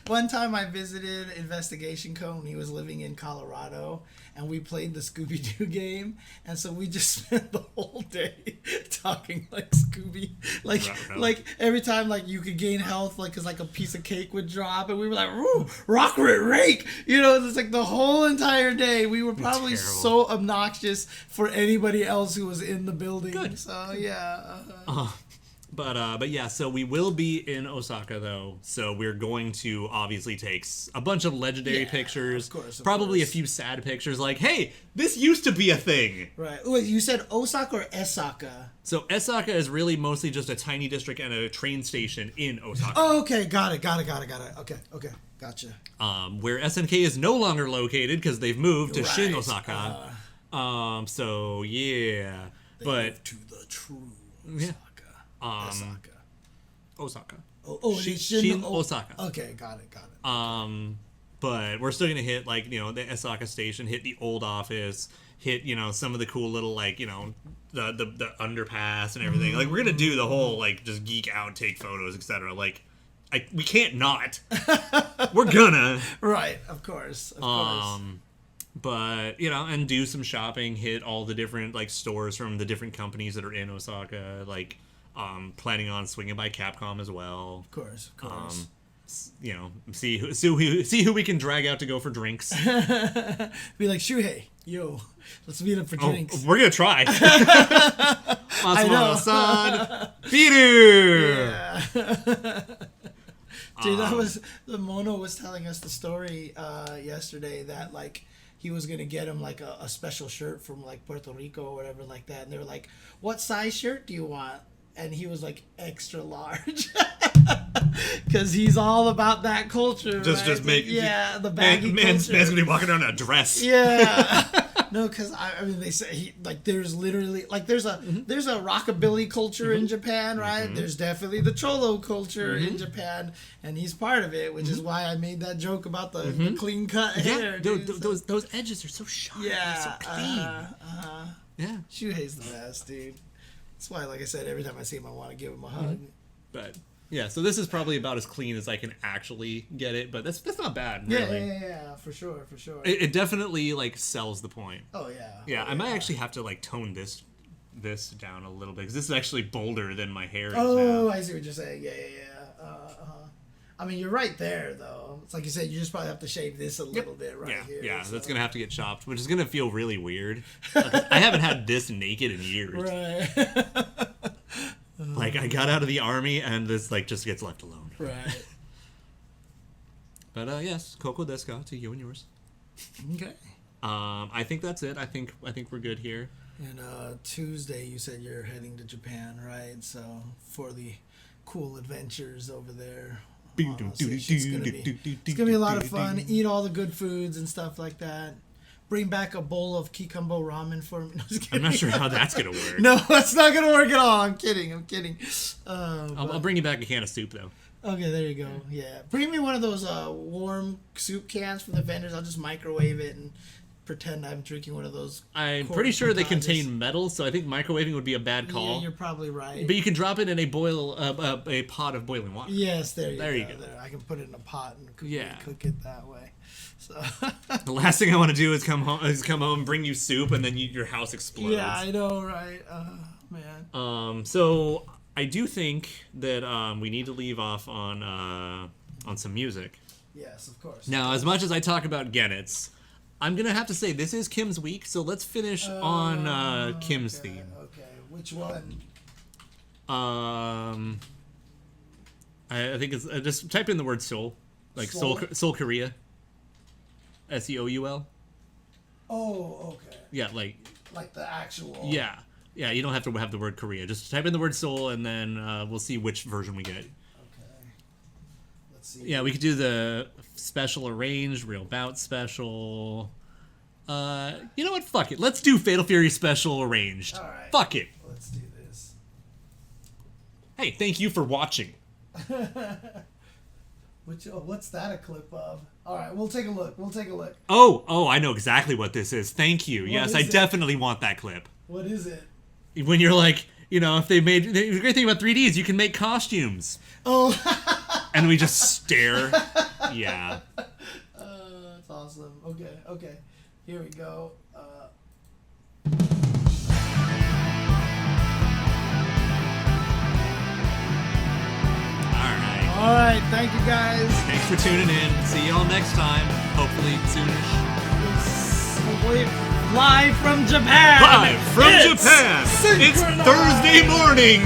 One time I visited Investigation Co. when he was living in Colorado, and we played the Scooby-Doo game, and so we just spent the whole day talking like Scooby. Like every time like you could gain health, like 'cause like a piece of cake would drop, and we were like, "Ooh, Rockrit Rake!" It's like the whole entire day. We were probably so obnoxious for anybody else who was in the building. Good. So yeah. But yeah, so we will be in Osaka though. So we're going to obviously take a bunch of legendary pictures, of probably course. a few sad pictures like, hey, this used to be a thing. Right. Wait, you said Osaka or Esaka? So Osaka is really mostly just a tiny district and a train station in Osaka. Oh, okay, got it. Okay, gotcha. Where SNK is no longer located because they've moved to Shin Osaka. So yeah, but to the true Osaka. Osaka. Shin Osaka. Okay, got it. But we're still gonna hit like the Osaka station, hit the old office, hit some of the cool little like the underpass and everything. Like we're gonna do the whole like just geek out, take photos, etc. Like we can't not. We're gonna. Right, of course. But, you know, and do some shopping, hit all the different, like, stores from the different companies that are in Osaka, like, planning on swinging by Capcom as well. Of course. You know, see who we can drag out to go for drinks. Be like, Shuhei, yo, let's meet up for drinks. We're gonna try. I know. Masamono-san, Biru! Yeah. Dude, the Mono was telling us the story yesterday that, like, he was going to get him, like, a special shirt from, like, Puerto Rico or whatever like that. And they were like, what size shirt do you want? And he was like, extra large. Because he's all about that culture. Just make... Yeah, the baggy man's culture. going to be walking around in a dress. Yeah. No, because I mean, they say there's literally there's a rockabilly culture in Japan, right? There's definitely the cholo culture in Japan, and he's part of it, which is why I made that joke about the clean cut hair. Dude, those edges are so sharp. Yeah, so clean. Yeah. Shuhei's the best, dude. That's why, like I said, every time I see him, I want to give him a hug. But yeah, so this is probably about as clean as I can actually get it, but that's not bad. Really. Yeah, for sure. It definitely like sells the point. Oh yeah. Yeah, I might actually have to like tone this down a little bit because this is actually bolder than my hair is now. Oh, I see what you're saying. Yeah. I mean, you're right there, though. It's like you said, you just probably have to shave this a little bit right here. Yeah, so. that's going to have to get chopped, which is going to feel really weird. I haven't had this naked in years. Right. Like, I got out of the army, and this, like, just gets left alone. Right. But, yes, Koko desu ka to you and yours. Okay. I think that's it. I think we're good here. And Tuesday, you said you're heading to Japan, right? So, for the cool adventures over there. It's gonna be a lot of fun. Eat all the good foods and stuff like that. Bring back a bowl of Kikambo ramen for me. No, I'm not sure how that's gonna work. No, that's not gonna work at all. I'm kidding. I'll bring you back a can of soup though. Okay, there you go. Yeah, bring me one of those warm soup cans from the vendors. I'll just microwave it and pretend I'm drinking one of those. I'm pretty sure they contain metal, so I think microwaving would be a bad call. Yeah, you're probably right. But you can drop it in a pot of boiling water. Yes, there you go. There. I can put it in a pot and cook it that way. So the last thing I want to do is come home, bring you soup, and then your house explodes. Yeah, I know, right? Man. So I do think that we need to leave off on some music. Yes, of course. Now, as much as I talk about Goenitz, I'm gonna have to say this is Kim's week, so let's finish on Kim's theme. Okay, which one? I think it's just type in the word Seoul, like Seoul Korea. SEOUL. Oh, okay. Yeah, like the actual. Yeah. You don't have to have the word Korea. Just type in the word Seoul, and then we'll see which version we get. Okay. Let's see. Yeah, we could do the special arranged, real bout special. You know what? Fuck it. Let's do Fatal Fury special arranged. All right. Fuck it. Let's do this. Hey, thank you for watching. What's that a clip of? All right, we'll take a look. Oh, I know exactly what this is. Thank you. Yes, I definitely want that clip. What is it? When you're like, you know, if they made the great thing about 3D is you can make costumes. Oh. And we just stare. Yeah. That's awesome. Okay. Here we go. All right, thank you guys. Thanks for tuning in. See y'all next time. Hopefully soonish. Live from Japan. Live from Japan. It's Thursday morning.